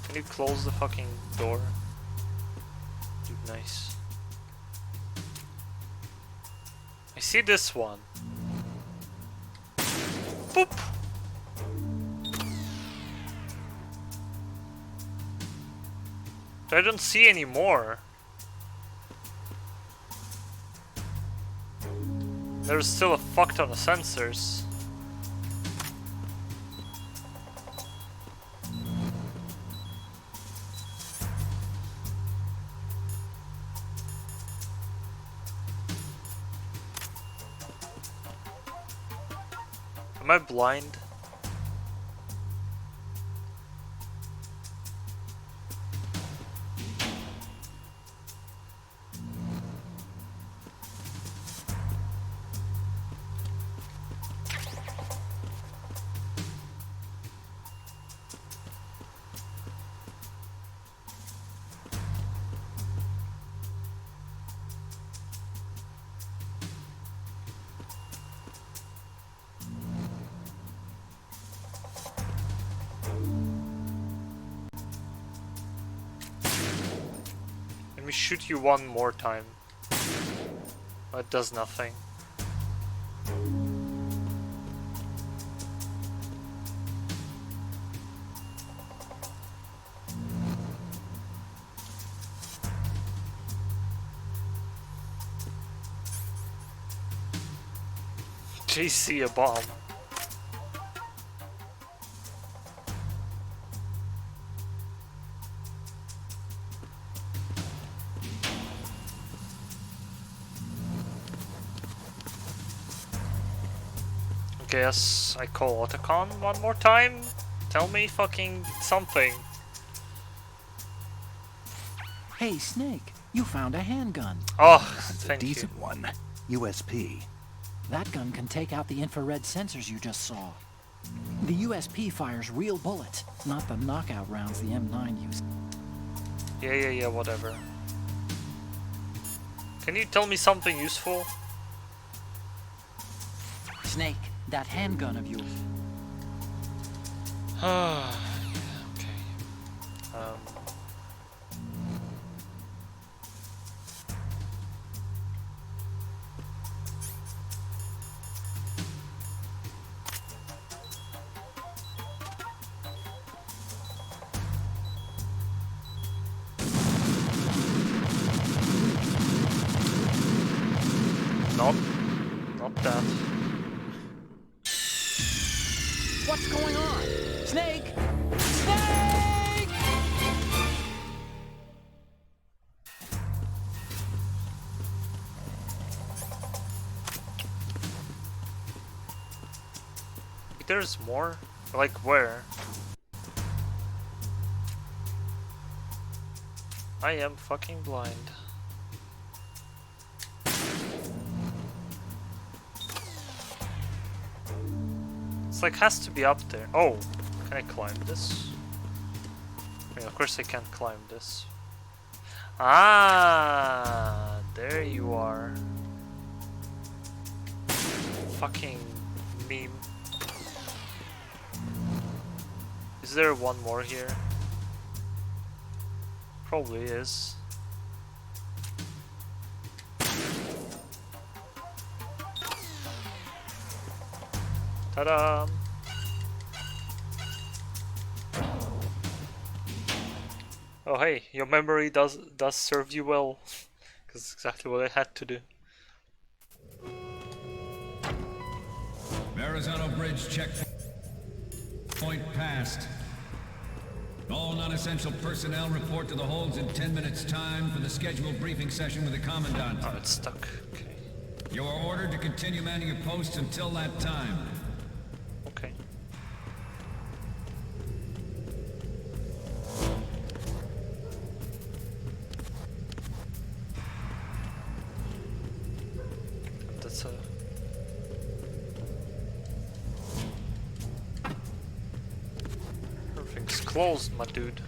Can you close the fucking door? Dude, nice. I see this one. Boop! I don't see any more. There's still a fuck ton of sensors. Am I blind? Let me shoot you one more time. That does nothing. JC a bomb. Guess I call Otacon one more time? Tell me fucking something. Hey, Snake, you found a handgun. Oh, It's a thank you. decent one. USP. That gun can take out the infrared sensors you just saw. The USP fires real bullets, not the knockout rounds the M9 used. Yeah, whatever. Can you tell me something useful? Snake, that handgun of yours. Okay. Not that. What's going on? Snake! Snake! There's more? Like where? I am fucking blind. It's like has to be up there. Oh, can I climb this? I mean, of course I can't climb this. Ah, there you are. Fucking meme. Is there one more here? Probably is. Ta-da! Oh hey, your memory does serve you well. Because it's exactly what I had to do. Verrazano Bridge checkpoint passed. All non-essential personnel report to the holds in 10 minutes time for the scheduled briefing session with the Commandant. Oh, it's stuck. Okay. You are ordered to continue manning your posts until that time. Okay. That's a... Everything's closed, my dude.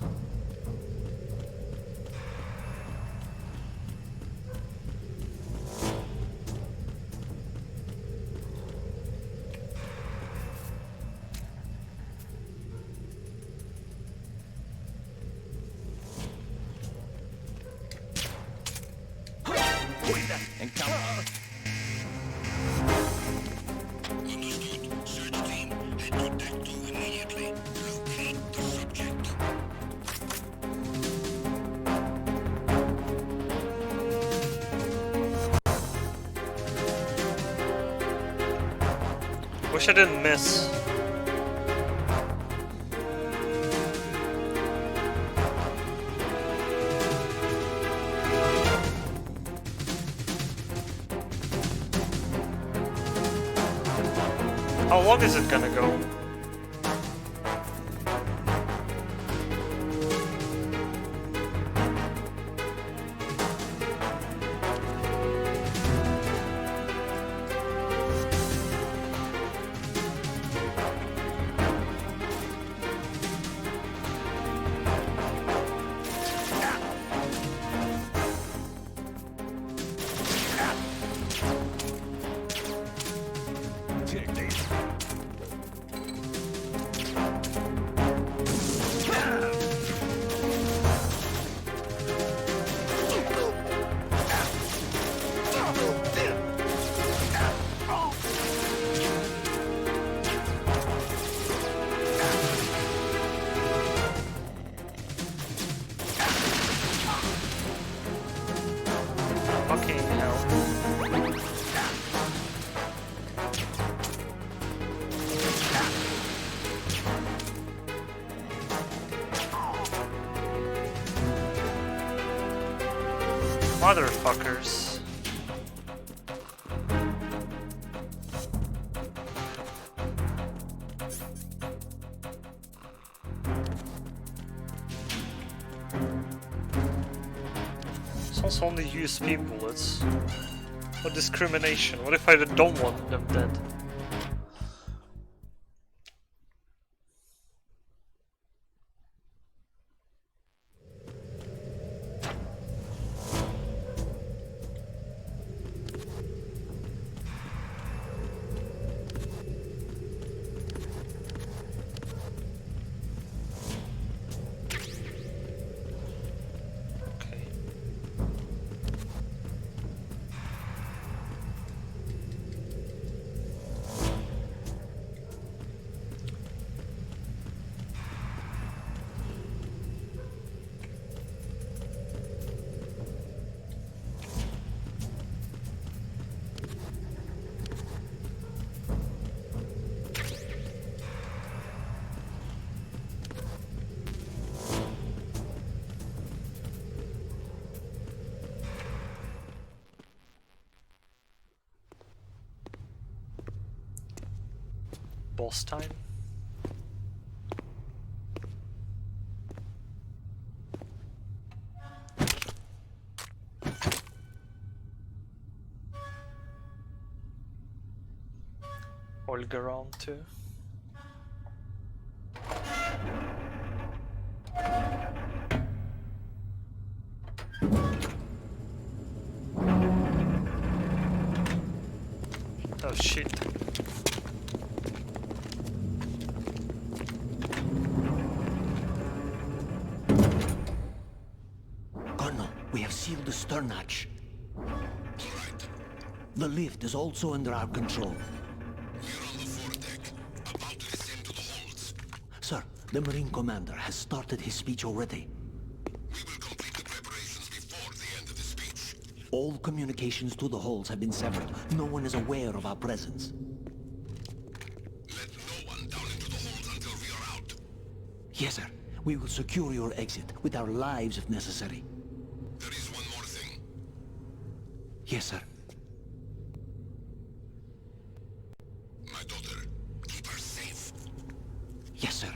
Wish I didn't miss. How long is it gonna go? Fucking hell. Motherfuckers. It's also only USB bullets. What discrimination? What if I don't want them dead? Boss time. Olga round 2. Oh shit. We have sealed the stern hatch. The lift is also under our control. We're on the foredeck, about to descend to the holds. Sir, the Marine Commander has started his speech already. We will complete the preparations before the end of the speech. All communications to the holds have been severed. No one is aware of our presence. Let no one down into the holds until we are out. Yes, sir. We will secure your exit with our lives if necessary. There is one more thing. Yes, sir. My daughter, keep her safe. Yes, sir.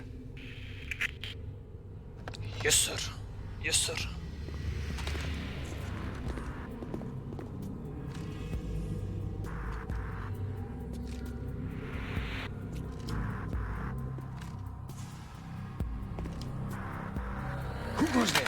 Yes, sir. Yes, sir. Who goes there?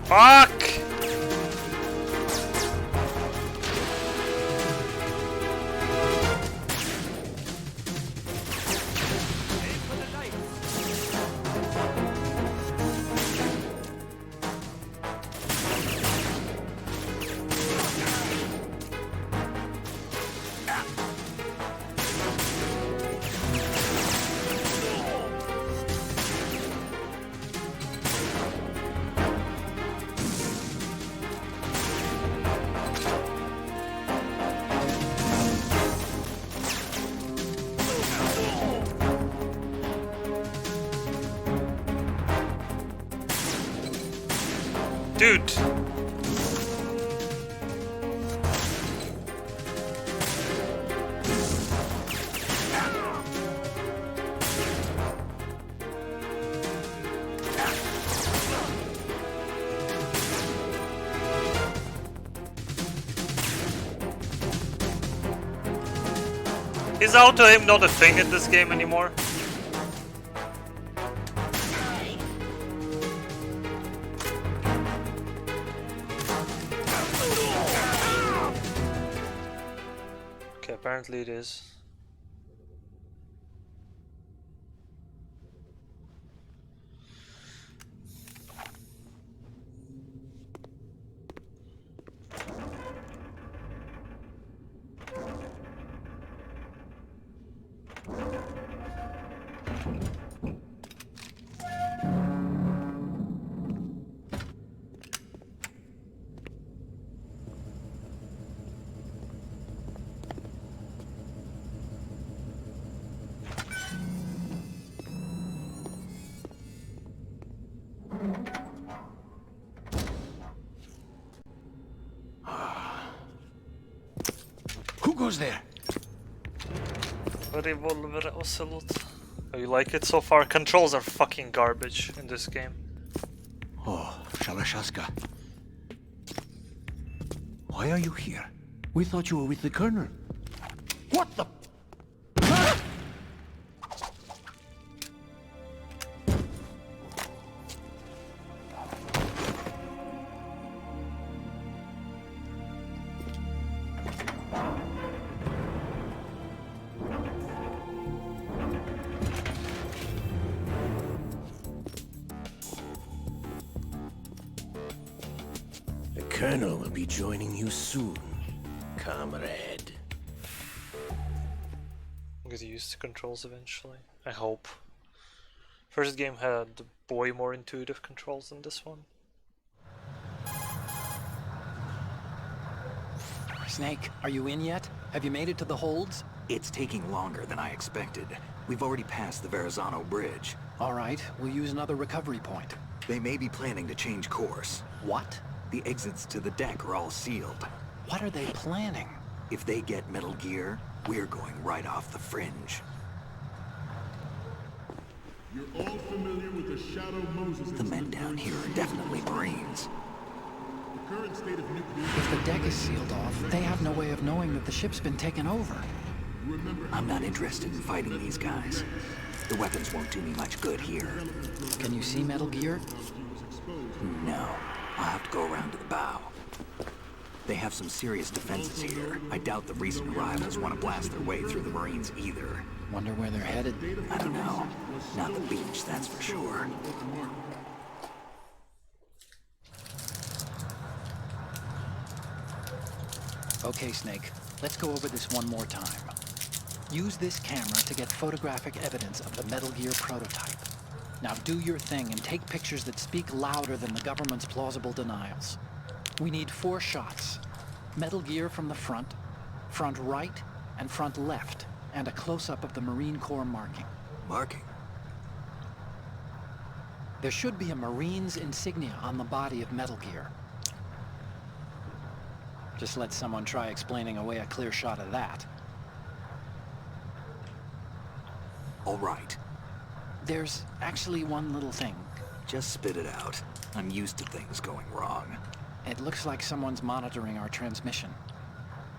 Fuck! Dude! Is auto aim not a thing in this game anymore? Okay, apparently it is. Who goes there? Revolver Ocelot. Oh, you like it so far? Controls are fucking garbage in this game. Oh, Shalashaska. Why are you here? We thought you were with the Colonel. What the? The Colonel will be joining you soon, comrade. I'm gonna use the controls eventually. I hope. First game had way more intuitive controls than this one. Snake, are you in yet? Have you made it to the holds? It's taking longer than I expected. We've already passed the Verrazano Bridge. All right, we'll use another recovery point. They may be planning to change course. What? The exits to the deck are all sealed. What are they planning? If they get Metal Gear, we're going right off the fringe. You're all familiar with the Shadow Moses. The men down here are definitely Marines. The current state of nuclear... If the deck is sealed off, they have no way of knowing that the ship's been taken over. I'm not interested in fighting these guys. The weapons won't do me much good here. Can you see Metal Gear? No. I'll have to go around to the bow. They have some serious defenses here. I doubt the recent arrivals want to blast their way through the Marines either. Wonder where they're headed. I don't know. Not the beach, that's for sure. Okay, Snake. Let's go over this one more time. Use this camera to get photographic evidence of the Metal Gear prototype. Now do your thing and take pictures that speak louder than the government's plausible denials. We need 4 shots. Metal Gear from the front right, and front left, and a close-up of the Marine Corps marking. Marking? There should be a Marine's insignia on the body of Metal Gear. Just let someone try explaining away a clear shot of that. All right. There's actually one little thing. Just spit it out. I'm used to things going wrong. It looks like someone's monitoring our transmission.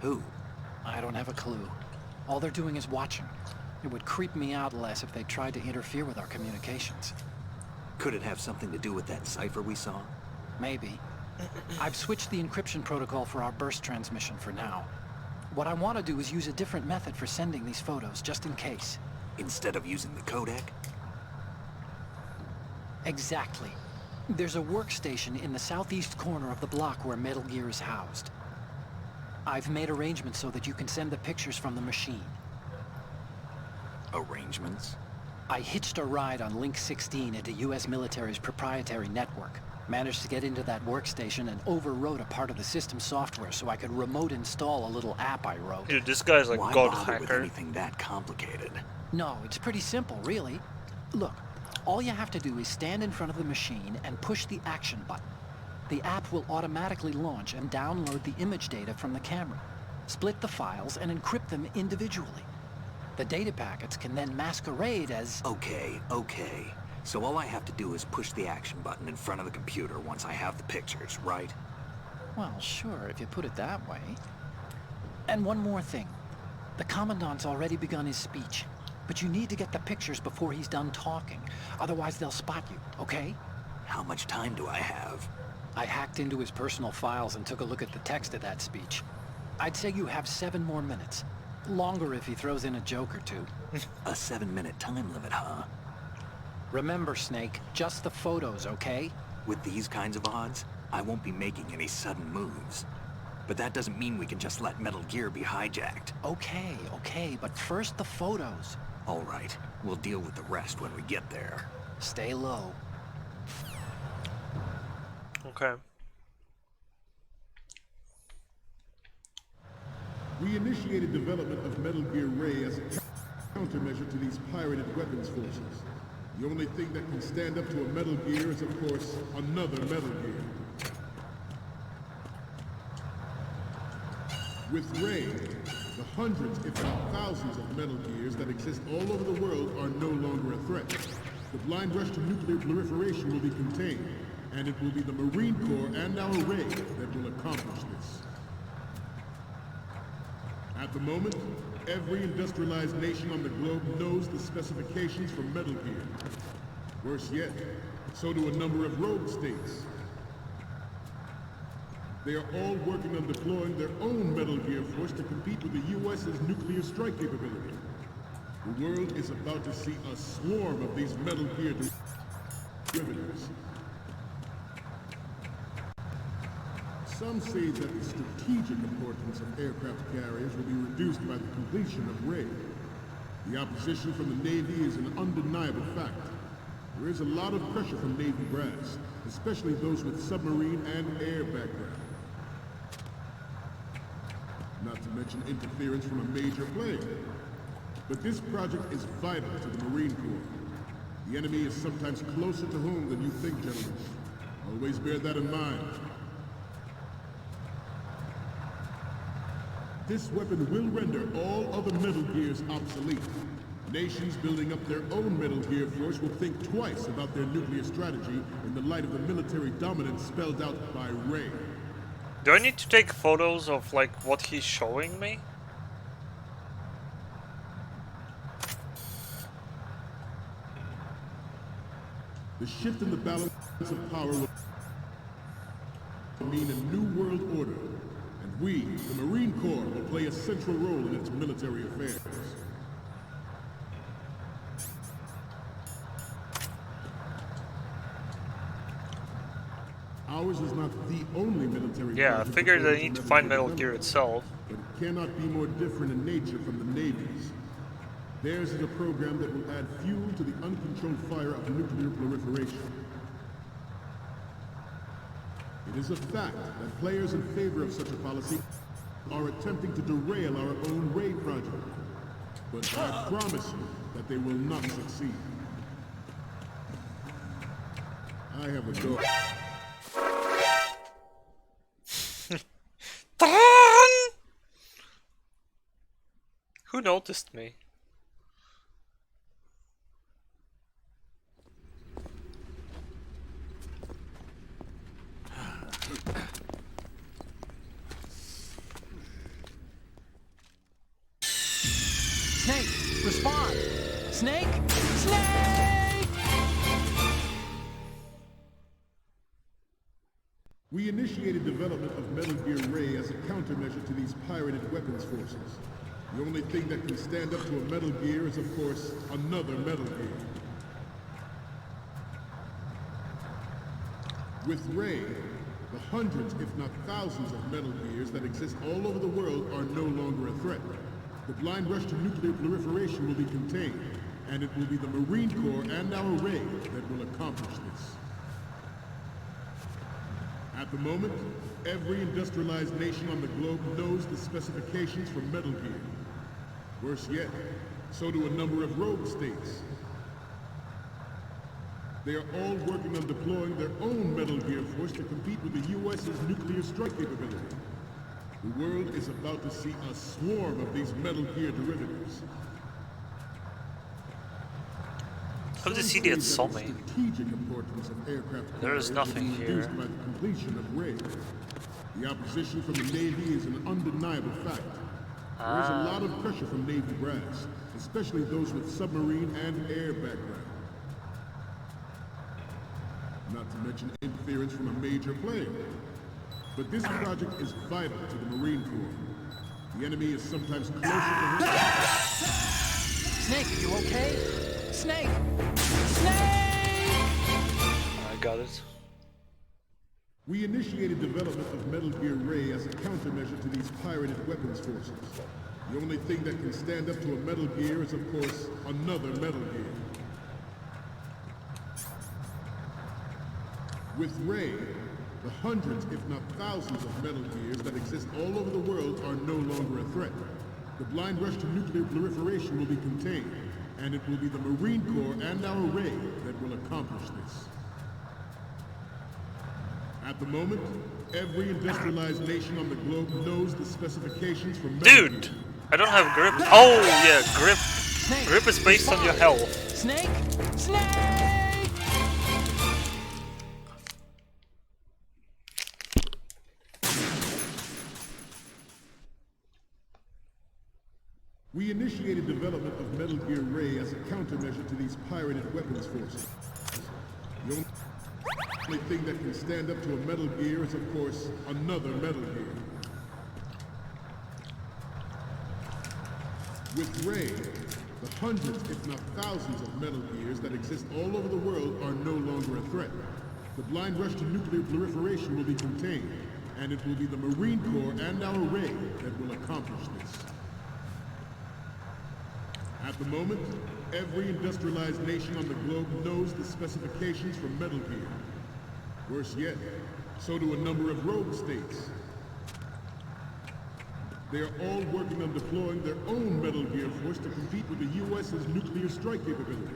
Who? I don't have a clue. All they're doing is watching. It would creep me out less if they tried to interfere with our communications. Could it have something to do with that cipher we saw? Maybe. I've switched the encryption protocol for our burst transmission for now. What I want to do is use a different method for sending these photos, just in case. Instead of using the codec? Exactly. There's a workstation in the southeast corner of the block where Metal Gear is housed. I've made arrangements so that you can send the pictures from the machine. Arrangements? I hitched a ride on Link 16 into US military's proprietary network. Managed to get into that workstation and overwrote a part of the system software so I could remote install a little app I wrote. Dude, this guy's like Why god bother with hacker. anything that complicated? No, it's pretty simple, really. Look, all you have to do is stand in front of the machine and push the action button. The app will automatically launch and download the image data from the camera, split the files, and encrypt them individually. The data packets can then masquerade as... Okay. So all I have to do is push the action button in front of the computer once I have the pictures, right? Well, sure, if you put it that way. And one more thing. The Commandant's already begun his speech, but you need to get the pictures before he's done talking. Otherwise, they'll spot you, okay? How much time do I have? I hacked into his personal files and took a look at the text of that speech. I'd say you have 7 more minutes. Longer if he throws in a joke or two. A 7-minute time limit, huh? Remember, Snake, just the photos, okay? With these kinds of odds, I won't be making any sudden moves. But that doesn't mean we can just let Metal Gear be hijacked. Okay, but first the photos. All right, we'll deal with the rest when we get there. Stay low. Okay. We initiated development of Metal Gear Ray as a countermeasure to these pirated weapons forces. The only thing that can stand up to a Metal Gear is, of course, another Metal Gear. With Ray, the hundreds, if not thousands, of Metal Gears that exist all over the world are no longer a threat. The blind rush to nuclear proliferation will be contained, and it will be the Marine Corps and our Ray that will accomplish this. At the moment, every industrialized nation on the globe knows the specifications for Metal Gear. Worse yet, so do a number of rogue states. They are all working on deploying their own Metal Gear force to compete with the U.S.'s nuclear strike capability. The world is about to see a swarm of these Metal Gear derivatives. Some say that the strategic importance of aircraft carriers will be reduced by the completion of Ray. The opposition from the Navy is an undeniable fact. There is a lot of pressure from Navy brass, especially those with submarine and air background. Not to mention interference from a major player. But this project is vital to the Marine Corps. The enemy is sometimes closer to home than you think, gentlemen. Always bear that in mind. This weapon will render all other Metal Gears obsolete. Nations building up their own Metal Gear force will think twice about their nuclear strategy in the light of the military dominance spelled out by Ray. Do I need to take photos of, like, what he's showing me? The shift in the balance of power will mean a new world order, and we, the Marine Corps, will play a central role in its military affairs. Ours is not the only military. Yeah, I figured I need to find Metal Gear itself. But it cannot be more different in nature from the Navy's. Theirs is a program that will add fuel to the uncontrolled fire of nuclear proliferation. It is a fact that players in favor of such a policy are attempting to derail our own Ray project. But I promise you that they will not succeed. I have a goal. Who noticed me? Snake, respond! Snake! Snake! We initiated development of Metal Gear Ray as a countermeasure to these pirated weapons forces. The only thing that can stand up to a Metal Gear is, of course, another Metal Gear. With Ray, the hundreds, if not thousands, of Metal Gears that exist all over the world are no longer a threat. The blind rush to nuclear proliferation will be contained, and it will be the Marine Corps and our Ray that will accomplish this. At the moment, every industrialized nation on the globe knows the specifications for Metal Gear. Worse yet, so do a number of rogue states. They are all working on deploying their own Metal Gear force to compete with the US's nuclear strike capability. The world is about to see a swarm of these Metal Gear derivatives. How did this idiot saw me? Strategic importance of aircraft There is nothing here. By the completion of RAID. The opposition from the Navy is an undeniable fact. There is a lot of pressure from Navy brass, especially those with submarine and air background. Not to mention interference from a major player. But this project is vital to the Marine Corps. The enemy is sometimes closer to home. Snake, are you okay? Snake! Snake! I got it. We initiated development of Metal Gear Ray as a countermeasure to these pirated weapons forces. The only thing that can stand up to a Metal Gear is, of course, another Metal Gear. With Ray, the hundreds, if not thousands of Metal Gears that exist all over the world are no longer a threat. The blind rush to nuclear proliferation will be contained, and it will be the Marine Corps and our Ray that will accomplish this. At the moment, every industrialized nation on the globe knows the specifications for Metal Gear. Dude, I don't have grip. Oh yeah, grip. Grip is based on your health. Snake! Snake! We initiated development of Metal Gear Ray as a countermeasure to these pirated weapons forces. The only thing that can stand up to a Metal Gear is, of course, another Metal Gear. With Ray, the hundreds, if not thousands of Metal Gears that exist all over the world are no longer a threat. The blind rush to nuclear proliferation will be contained, and it will be the Marine Corps and our Ray that will accomplish this. At the moment, every industrialized nation on the globe knows the specifications for Metal Gear. Worse yet, so do a number of rogue states. They are all working on deploying their own Metal Gear force to compete with the US's nuclear strike capability.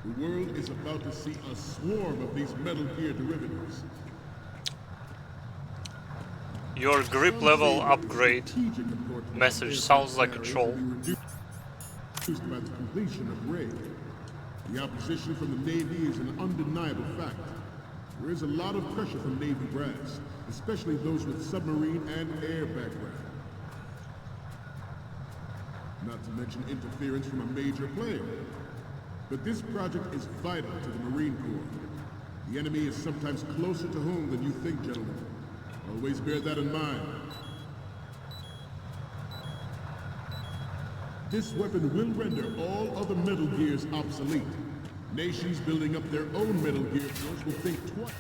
The world is about to see a swarm of these Metal Gear derivatives. Your grip level upgrade message sounds like a troll. By the completion of RAID. The opposition from the Navy is an undeniable fact. There is a lot of pressure from Navy brass, especially those with submarine and air background. Not to mention interference from a major player. But this project is vital to the Marine Corps. The enemy is sometimes closer to home than you think, gentlemen. Always bear that in mind. This weapon will render all other Metal Gears obsolete. Nations building up their own Metal Gear force will think twice.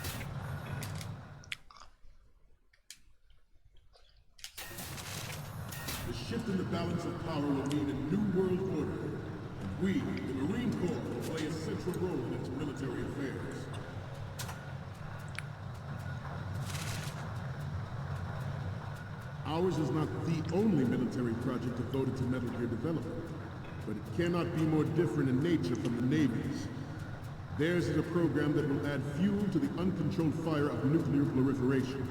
The shift in the balance of power will mean a new world order. And we, the Marine Corps, will play a central role in its military affairs. Ours is not the only military project devoted to Metal Gear development, but it cannot be more different in nature from the Navy's. Theirs is a program that will add fuel to the uncontrolled fire of nuclear proliferation.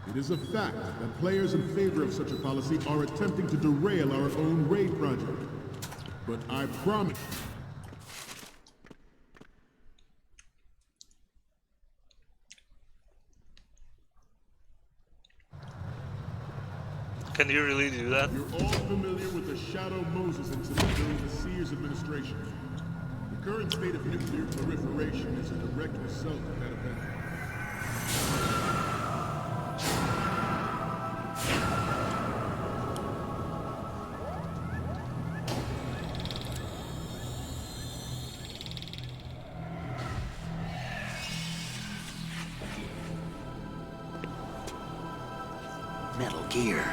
It is a fact that players in favor of such a policy are attempting to derail our own RAID project. But I promise... Can you really do that? You're all familiar with the Shadow Moses incident during the Sears administration. The current state of nuclear proliferation is a direct result of that event. Metal Gear.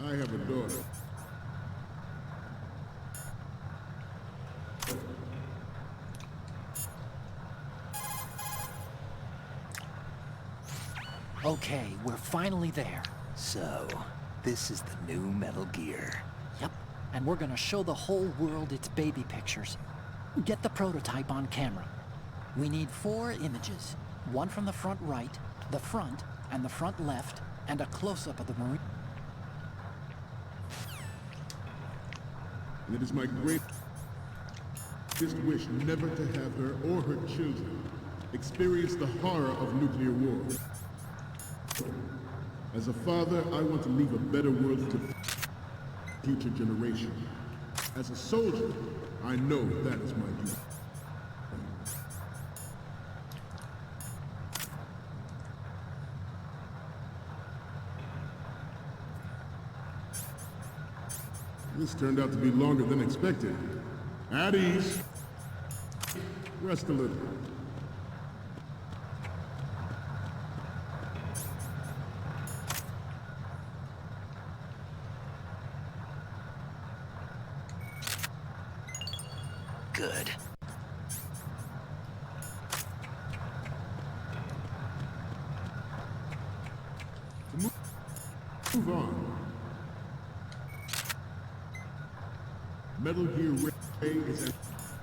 I have a daughter. Okay, we're finally there. So, this is the new Metal Gear. Yep, and we're gonna show the whole world its baby pictures. Get the prototype on camera. We need 4 images. One from the front right, the front, and the front left, and a close-up of the Marine. And it is my greatest wish never to have her or her children experience the horror of nuclear war. As a father, I want to leave a better world to future generations. As a soldier, I know that is my duty. This turned out to be longer than expected. At ease. Rest a little. Good. Move on. Metal Gear Ray is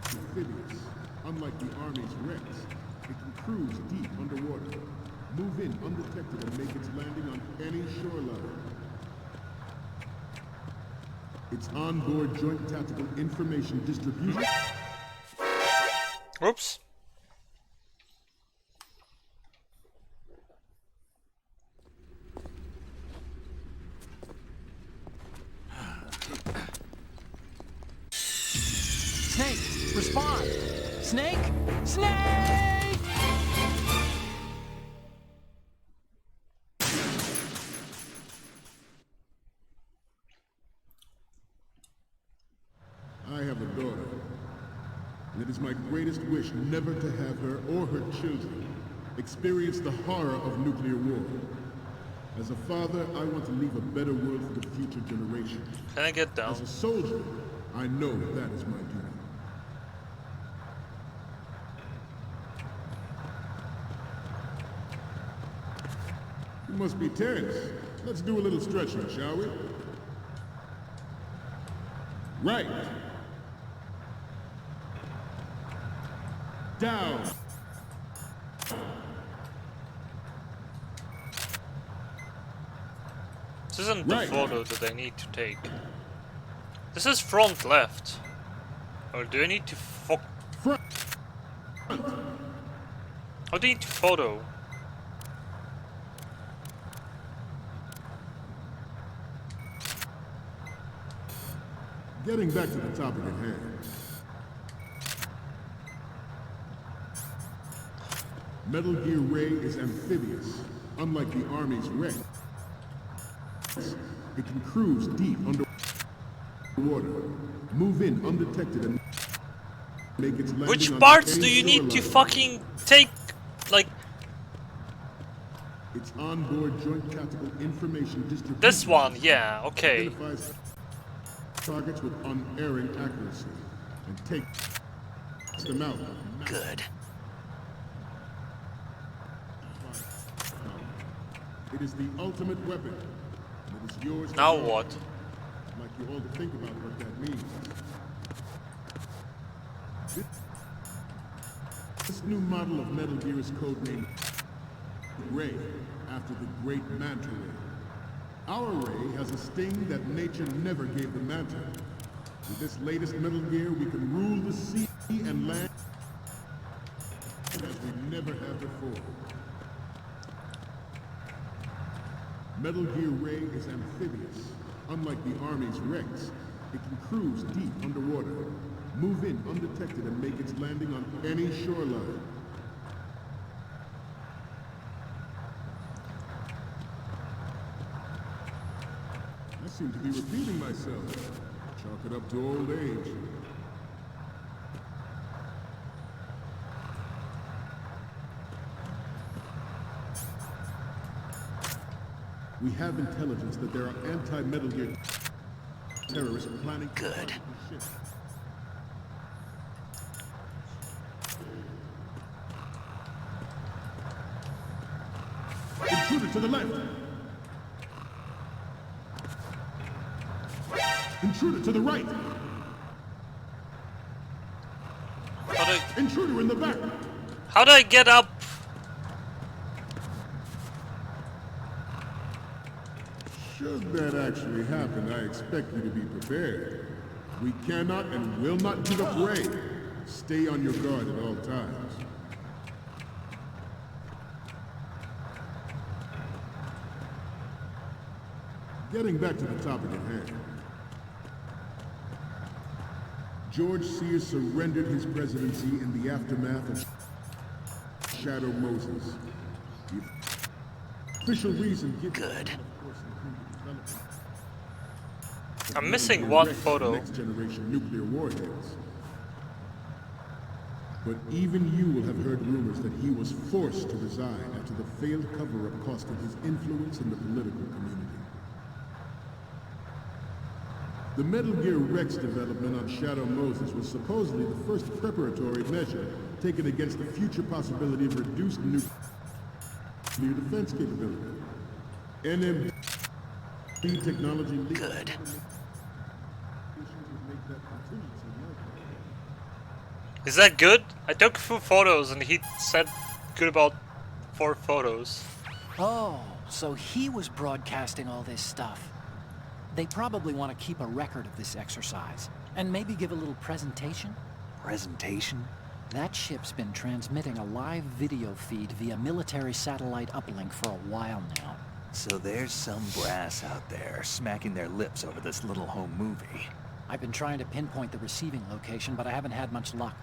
amphibious. Unlike the Army's Rex, it can cruise deep underwater, move in undetected and make its landing on any shoreline. Its onboard joint tactical information distribution. Oops. Snake, respond! Snake! Snake! I have a daughter, and it is my greatest wish never to have her or her children experience the horror of nuclear war. As a father, I want to leave a better world for the future generations. Can I get down? As a soldier, I know that is my duty. You must be tense. Let's do a little stretching, shall we? Right. Down. This isn't the photo that I need to take. This is front left. Or do I need to front? How do you need to photo? Getting back to the topic at hand. Metal Gear Ray is amphibious, unlike the Army's Rex. It can cruise deep underwater, move in undetected, and make its landing. Which on parts any do you need to shoreline. fucking take? Like its onboard joint tactical information distribution. this one, yeah, okay. Identifies targets with unerring accuracy and takes them out. Good. It is the ultimate weapon. And it is yours. Now to what? I'd like you all to think about what that means. This new model of Metal Gear is codenamed Ray, after the great Manta Ray. Our Ray has a sting that nature never gave the Manta. With this latest Metal Gear, we can rule the sea and land as we never have before. Metal Gear Ray is amphibious. Unlike the Army's Rex, it can cruise deep underwater, move in undetected and make its landing on any shoreline. I seem to be repeating myself. Chalk it up to old age. We have intelligence that there are anti-Metal Gear terrorists planning. Good. Intruder Intruder to the left! Intruder to the right! Intruder in the back! How do I get up? Should that actually happen, I expect you to be prepared. We cannot and will not give up Ray. Stay on your guard at all times. Getting back to the topic at hand. George Sears surrendered his presidency in the aftermath of Shadow Moses. The official reason given... Good. I'm missing one photo. Next generation nuclear warheads. But even you will have heard rumors that he was forced to resign after the failed cover-up costed his influence in the political community. The Metal Gear Rex development on Shadow Moses was supposedly the first preparatory measure taken against the future possibility of reduced nuclear defense capability. NMD technology leaks. Good. Is that good? I took 4 photos and he said good about 4 photos. Oh, so he was broadcasting all this stuff. They probably want to keep a record of this exercise, and maybe give a little presentation? Presentation? That ship's been transmitting a live video feed via military satellite uplink for a while now. So there's some brass out there smacking their lips over this little home movie. I've been trying to pinpoint the receiving location, but I haven't had much luck.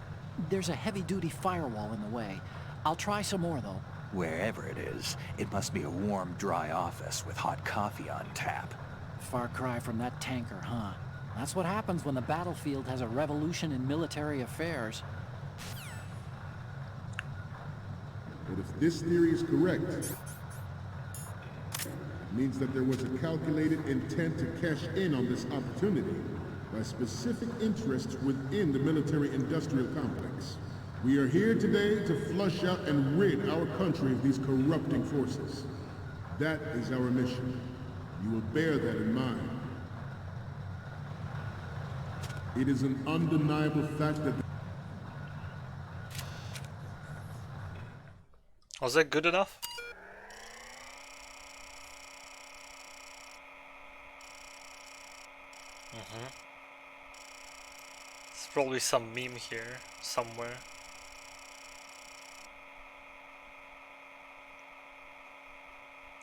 There's a heavy-duty firewall in the way. I'll try some more, though. Wherever it is, it must be a warm, dry office with hot coffee on tap. Far cry from that tanker, huh? That's what happens when the battlefield has a revolution in military affairs. But if this theory is correct, it means that there was a calculated intent to cash in on this opportunity by specific interests within the military-industrial complex. We are here today to flush out and rid our country of these corrupting forces. That is our mission. You will bear that in mind. It is an undeniable fact that... Was that good enough? There's probably some meme here somewhere.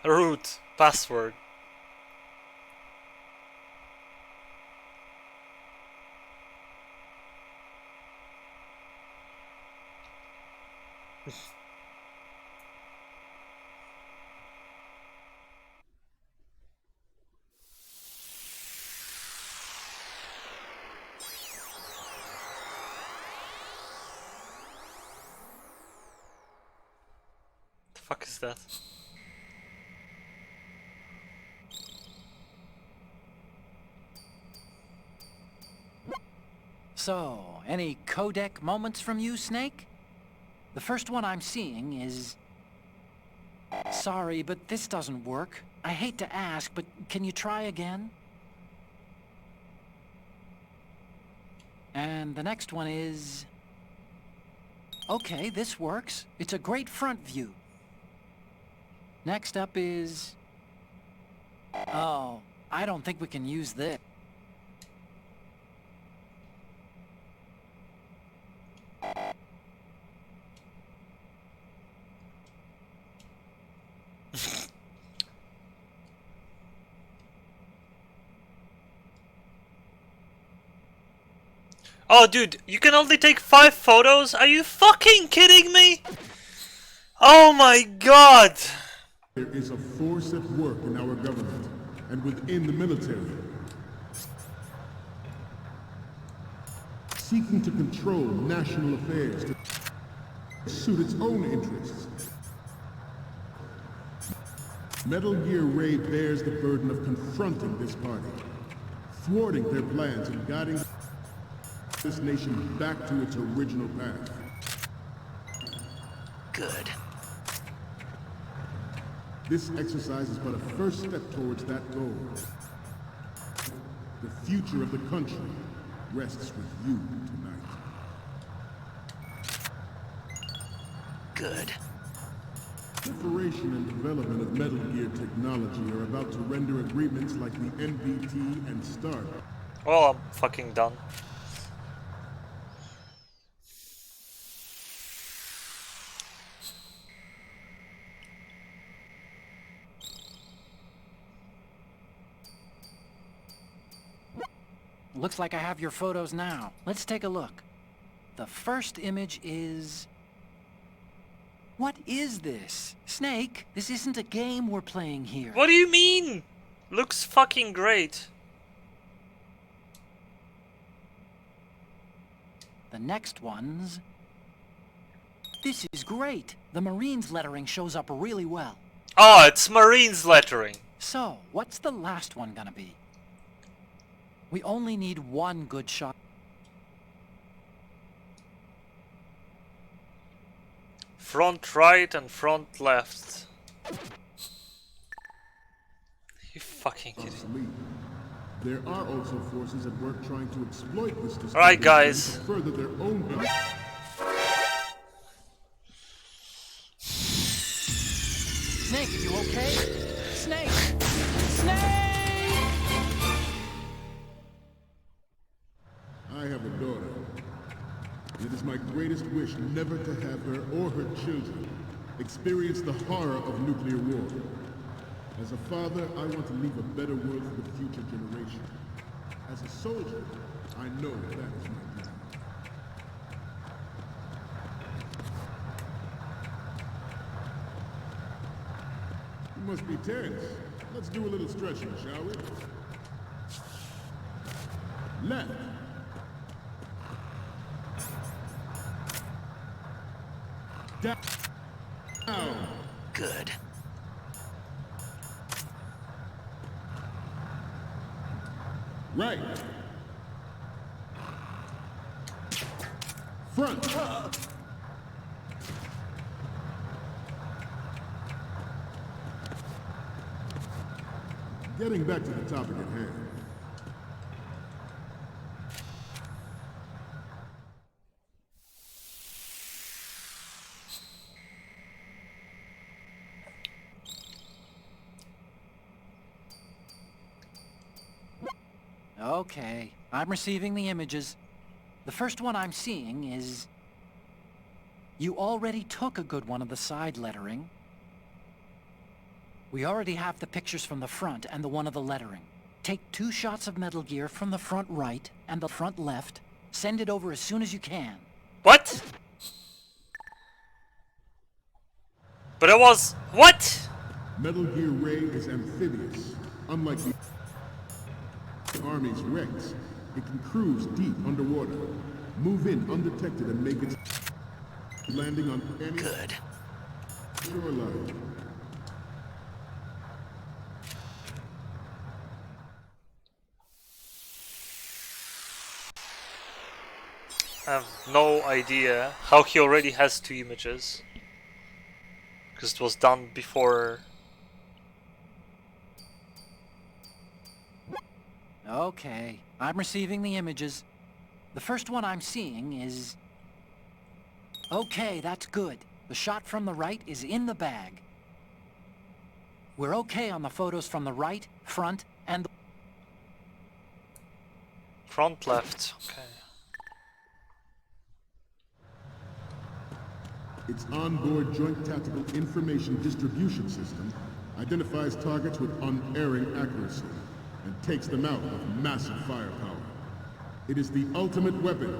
Root password. The fuck is that? So, any codec moments from you, Snake? The first one I'm seeing is... Sorry, but this doesn't work. I hate to ask, but can you try again? And the next one is... Okay, this works. It's a great front view. Next up is... Oh, I don't think we can use this. Oh dude, you can only take 5 photos? Are you fucking kidding me? Oh my god! There is a force at work in our government and within the military, seeking to control national affairs to suit its own interests. Metal Gear Ray bears the burden of confronting this party, thwarting their plans and guiding this nation back to its original path. Good. This exercise is but a first step towards that goal. The future of the country rests with you tonight. Good. Proliferation and development of Metal Gear technology are about to render agreements like the NPT and START. Well, I'm fucking done. Looks like I have your photos now. Let's take a look. The first image is... What is this? Snake, this isn't a game we're playing here. What do you mean? Looks fucking great. The next one's... This is great. The Marines lettering shows up really well. Oh, it's Marines lettering. So, what's the last one gonna be? We only need one good shot. Front right and front left. You fucking kidding. There are also forces at work trying to exploit this discovery. Alright, guys. To further their own goals. Snake, are you okay? Snake! Snake! I have a daughter. It is my greatest wish never to have her or her children experience the horror of nuclear war. As a father, I want to leave a better world for the future generation. As a soldier, I know that is my duty. You must be tense. Let's do a little stretching, shall we? Left. Down. Good. Right. Front. Getting back to the topic at hand. Okay, I'm receiving the images. The first one I'm seeing is... You already took a good one of the side lettering. We already have the pictures from the front and the one of the lettering. Take 2 shots of Metal Gear from the front right and the front left. Send it over as soon as you can. What? But it was... What? Metal Gear Ray is amphibious. Unlike the Army's Rex, it can cruise deep underwater, move in undetected and make its landing on any shoreline. I have no idea how he already has 2 images. Because it was done before. Okay, I'm receiving the images. The first one I'm seeing is... Okay, that's good. The shot from the right is in the bag. We're okay on the photos from the right, front, and the... Front left, okay. Its onboard Joint Tactical Information Distribution System identifies targets with unerring accuracy and takes them out with massive firepower. It is the ultimate weapon,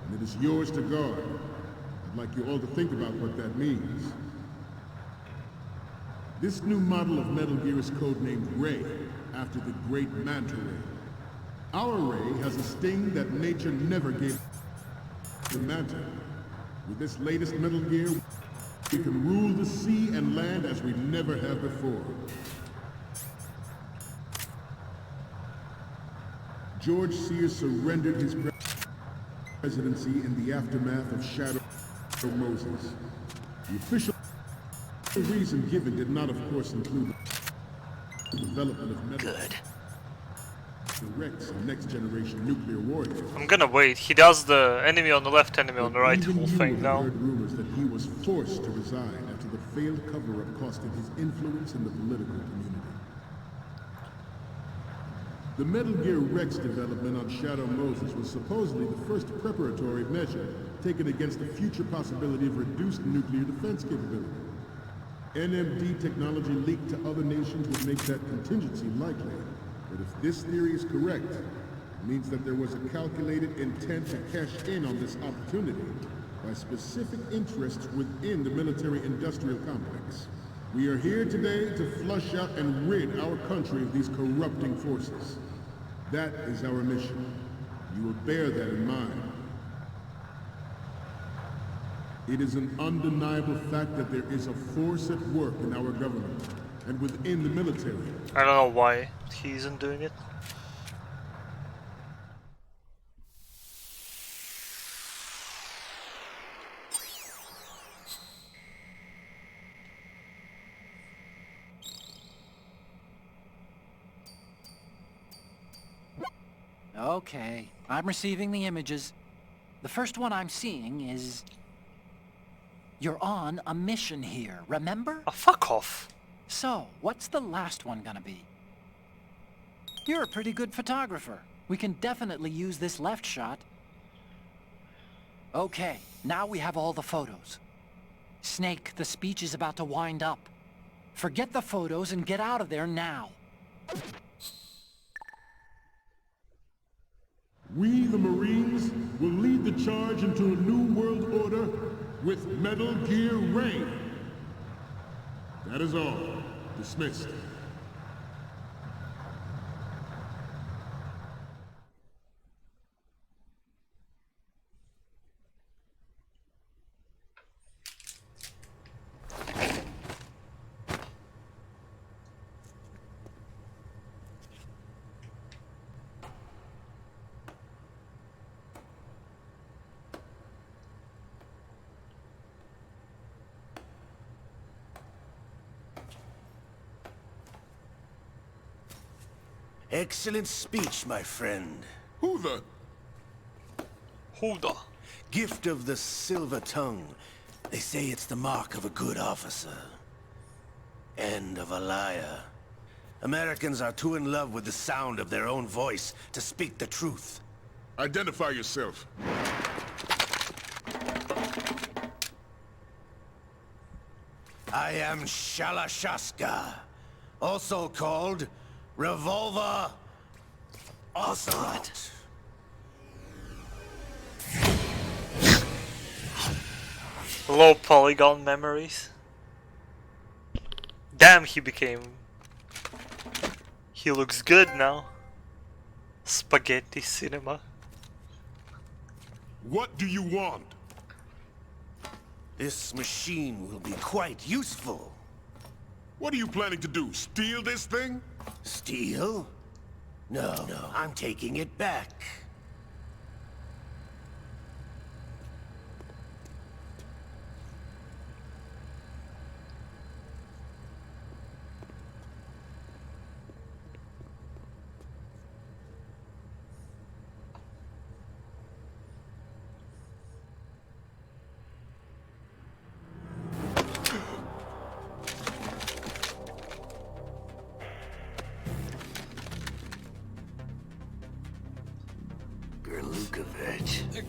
and it is yours to guard. I'd like you all to think about what that means. This new model of Metal Gear is codenamed Ray, after the great Manta Ray. Our Ray has a sting that nature never gave to Manta. With this latest Metal Gear, we can rule the sea and land as we never have before. George Sears surrendered his presidency in the aftermath of Shadow Moses. The official The reason given did not, of course, include the development of metal. Good. Rex, a next-generation nuclear warrior. I'm gonna wait. He does the enemy on the left, enemy on the right Even whole you thing have now. heard rumors that he was forced to resign after the failed cover-up costed his influence in the political community. The Metal Gear Rex development on Shadow Moses was supposedly the first preparatory measure taken against the future possibility of reduced nuclear defense capability. NMD technology leaked to other nations would make that contingency likely. But if this theory is correct, it means that there was a calculated intent to cash in on this opportunity by specific interests within the military-industrial complex. We are here today to flush out and rid our country of these corrupting forces. That is our mission. You will bear that in mind. It is an undeniable fact that there is a force at work in our government and within the military. I don't know why he isn't doing it. Okay, I'm receiving the images. The first one I'm seeing is... You're on a mission here, remember? Oh, fuck off. So, what's the last one gonna be? You're a pretty good photographer. We can definitely use this left shot. Okay, now we have all the photos. Snake, the speech is about to wind up. Forget the photos and get out of there now. We, the Marines, will lead the charge into a new world order with Metal Gear Reign. That is all. Dismissed. Excellent speech, my friend. Who the? Huda. Gift of the silver tongue. They say it's the mark of a good officer. And of a liar. Americans are too in love with the sound of their own voice to speak the truth. Identify yourself. I am Shalashaska, also called Revolver Ocelot. Low polygon memories. Damn, he looks good now. Spaghetti cinema. What do you want? This machine will be quite useful. What are you planning to do? Steal this thing? Steal? No, I'm taking it back.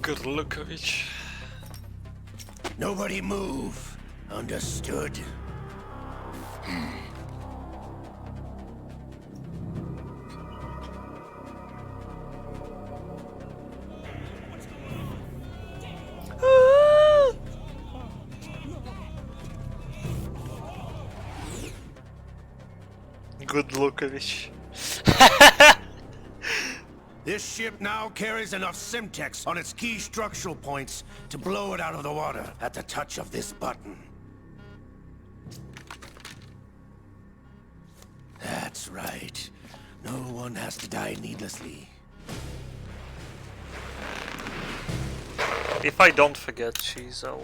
Gurlukovich. Nobody move. Understood? Gurlukovich. This ship now carries enough Simtex on its key structural points to blow it out of the water at the touch of this button. That's right. No one has to die needlessly. If I don't forget cheese, I'll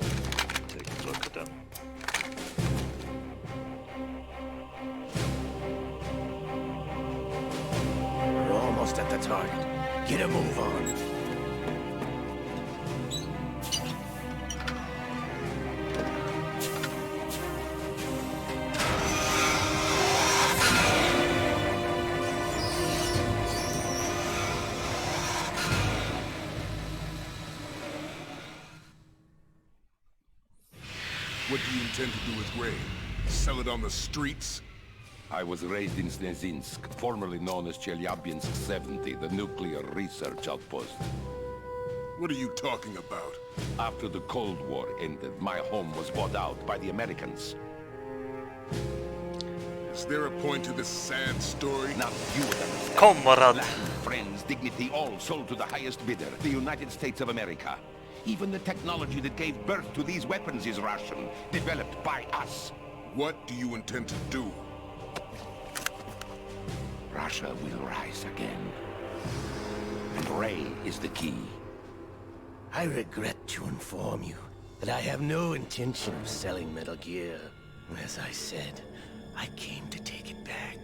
take a look at them. almost at the target. Get a move on. What do you intend to do with Ray? Sell it on the streets? I was raised in Snezinsk, formerly known as Chelyabinsk 70, the nuclear research outpost. What are you talking about? After the Cold War ended, my home was bought out by the Americans. Is there a point to this sad story? Now you would understand. Comrade. Land, friends, dignity, all sold to the highest bidder, the United States of America. Even the technology that gave birth to these weapons is Russian, developed by us. What do you intend to do? Russia will rise again. And Ray is the key. I regret to inform you that I have no intention of selling Metal Gear. As I said, I came to take it back.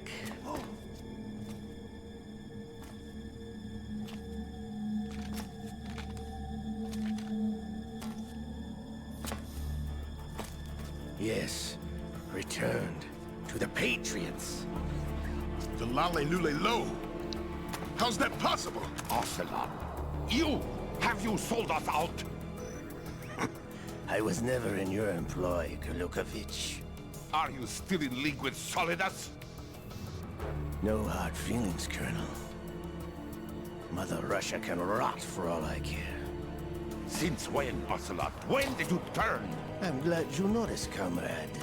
Yes, returned to the Patriots. The Lale Lule Lo? How's that possible? Ocelot, have you sold us out? I was never in your employ, Gurlukovich. Are you still in league with Solidus? No hard feelings, Colonel. Mother Russia can rot for all I care. Since when, Ocelot? When did you turn? I'm glad you noticed, comrade.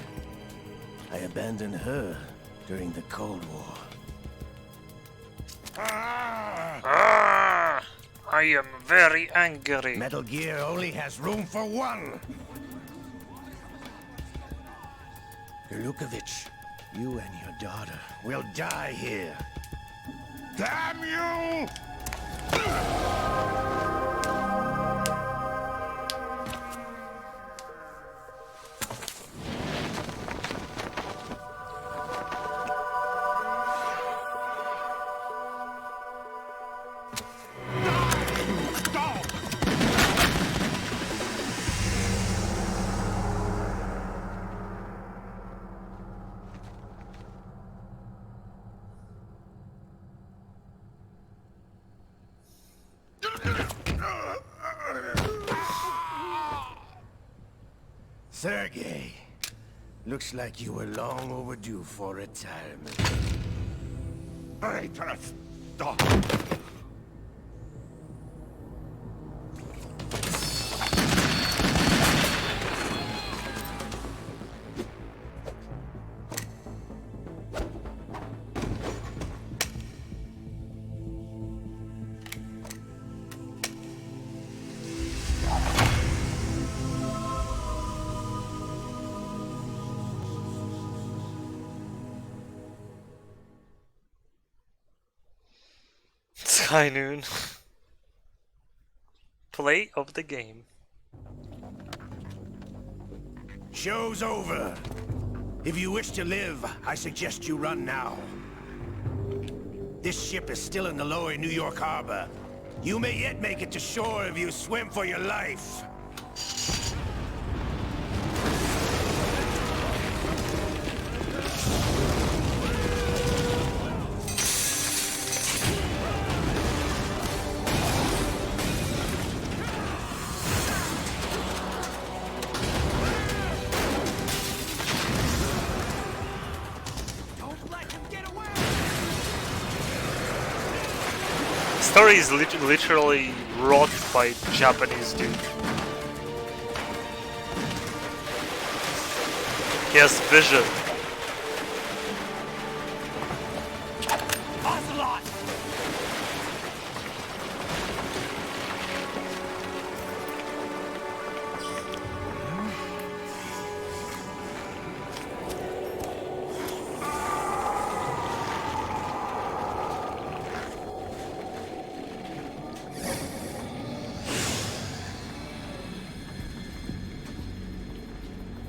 I abandoned her during the Cold War. I am very angry. Metal Gear only has room for one. Gurlukovich, you and your daughter will die here. Damn you! Sergei, looks like you were long overdue for retirement. Traitorous dog! High noon. Play of the game. Show's over. If you wish to live, I suggest you run now. This ship is still in the lower New York harbor. You may yet make it to shore if you swim for your life. Story is literally wrought by Japanese dude. He has vision. Ocelot!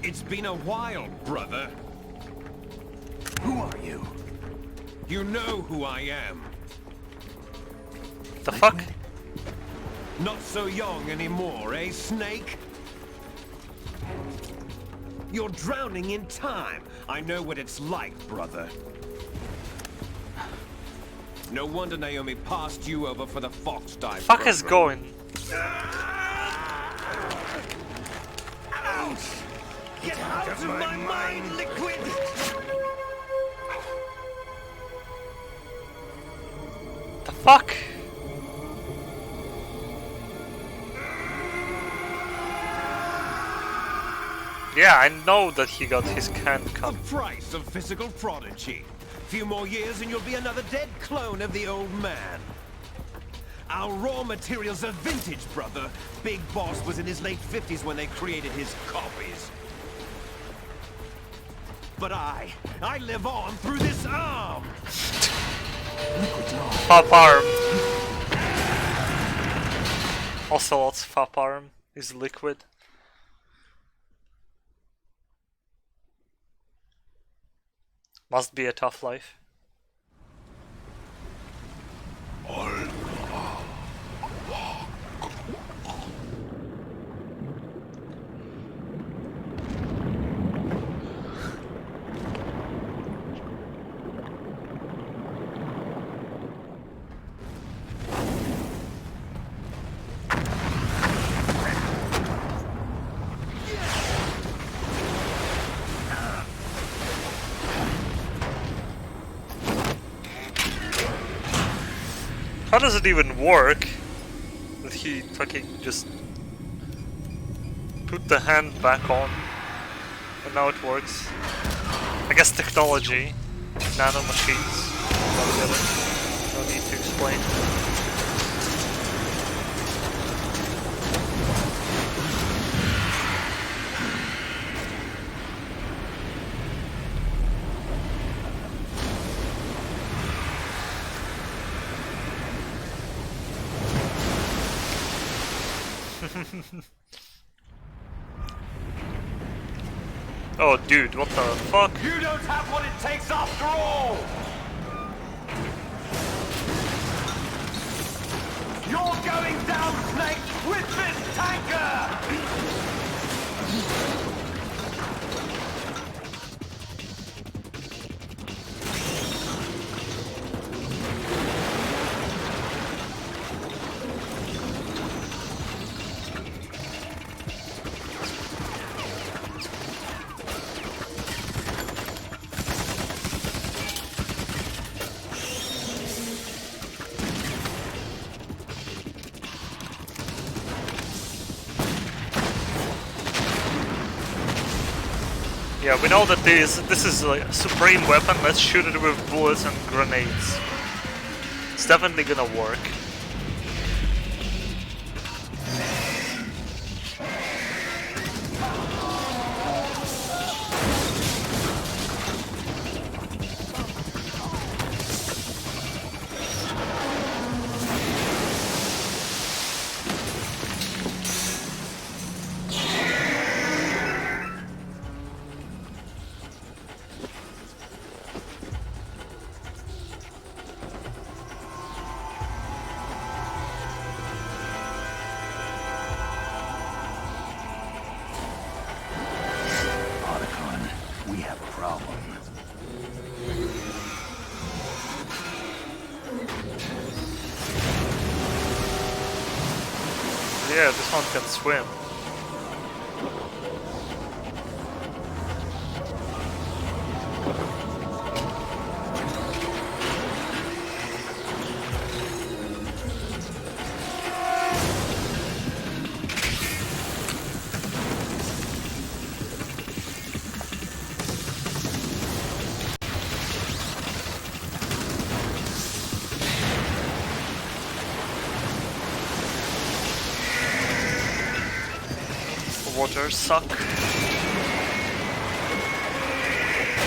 It's been a while, brother. Who are you? You know who I am. The fuck? Not so young anymore, eh, Snake? You're drowning in time. I know what it's like, brother. No wonder Naomi passed you over for the Fox Dive. Fuck is going? Ouch! Get out of my mind, Liquid! The fuck? Yeah, I know that he got his can cut. The price of physical prodigy. Few more years and you'll be another dead clone of the old man. Our raw materials are vintage, brother. Big Boss was in his late 50s when they created his copies. But I live on through this arm! Fap arm. Ocelot's fap arm is liquid. Must be a tough life. How does it even work that he fucking just put the hand back on and now it works? I guess technology, nano machines, no need to explain. Oh dude, what the fuck? You don't have what it takes after all! You're going down, Snake, with this tanker! Yeah, we know that this is like a supreme weapon. Let's shoot it with bullets and grenades. It's definitely gonna work. Yeah, this one can swim. Water suck.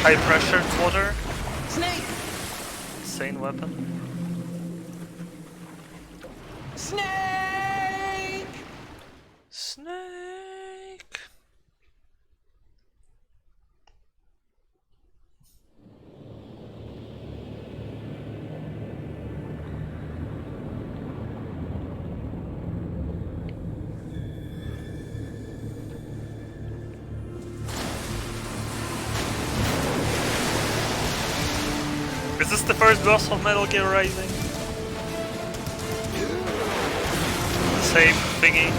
High pressure water. Snake! Insane weapon. Snake! Snake! Is this the first boss of Metal Gear Rising? Same thingy.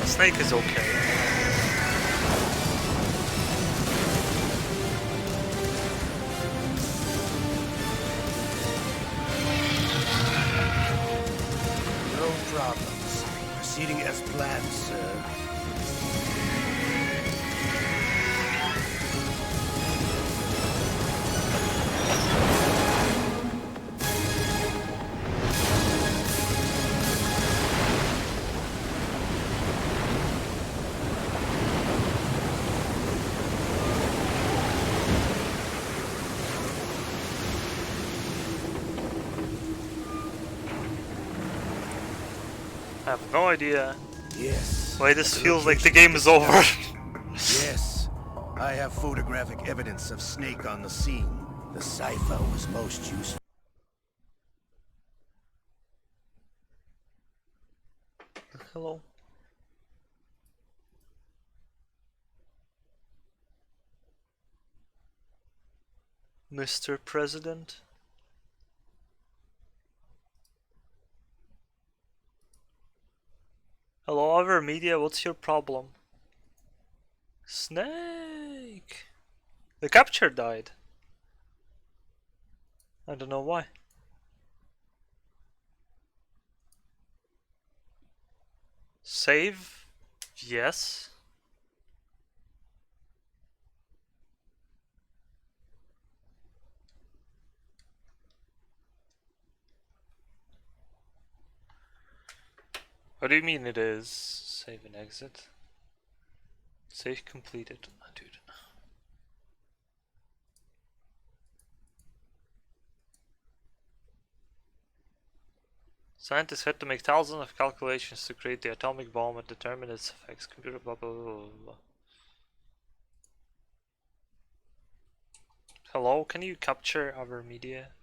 Snake is okay. No problems. Proceeding as planned, sir. I have no idea Yes. why this The feels like the location game is over. Yes. I have photographic evidence of Snake on the scene. The cipher was most useful. Hello. Mr. President? Hello, Over Media, what's your problem? Snake! The capture died. I don't know why. Save? Yes. What do you mean it is? Save and exit. Save completed. Oh, dude. Scientists had to make thousands of calculations to create the atomic bomb and determine its effects. Computer blah blah blah blah blah. Hello, can you capture our media?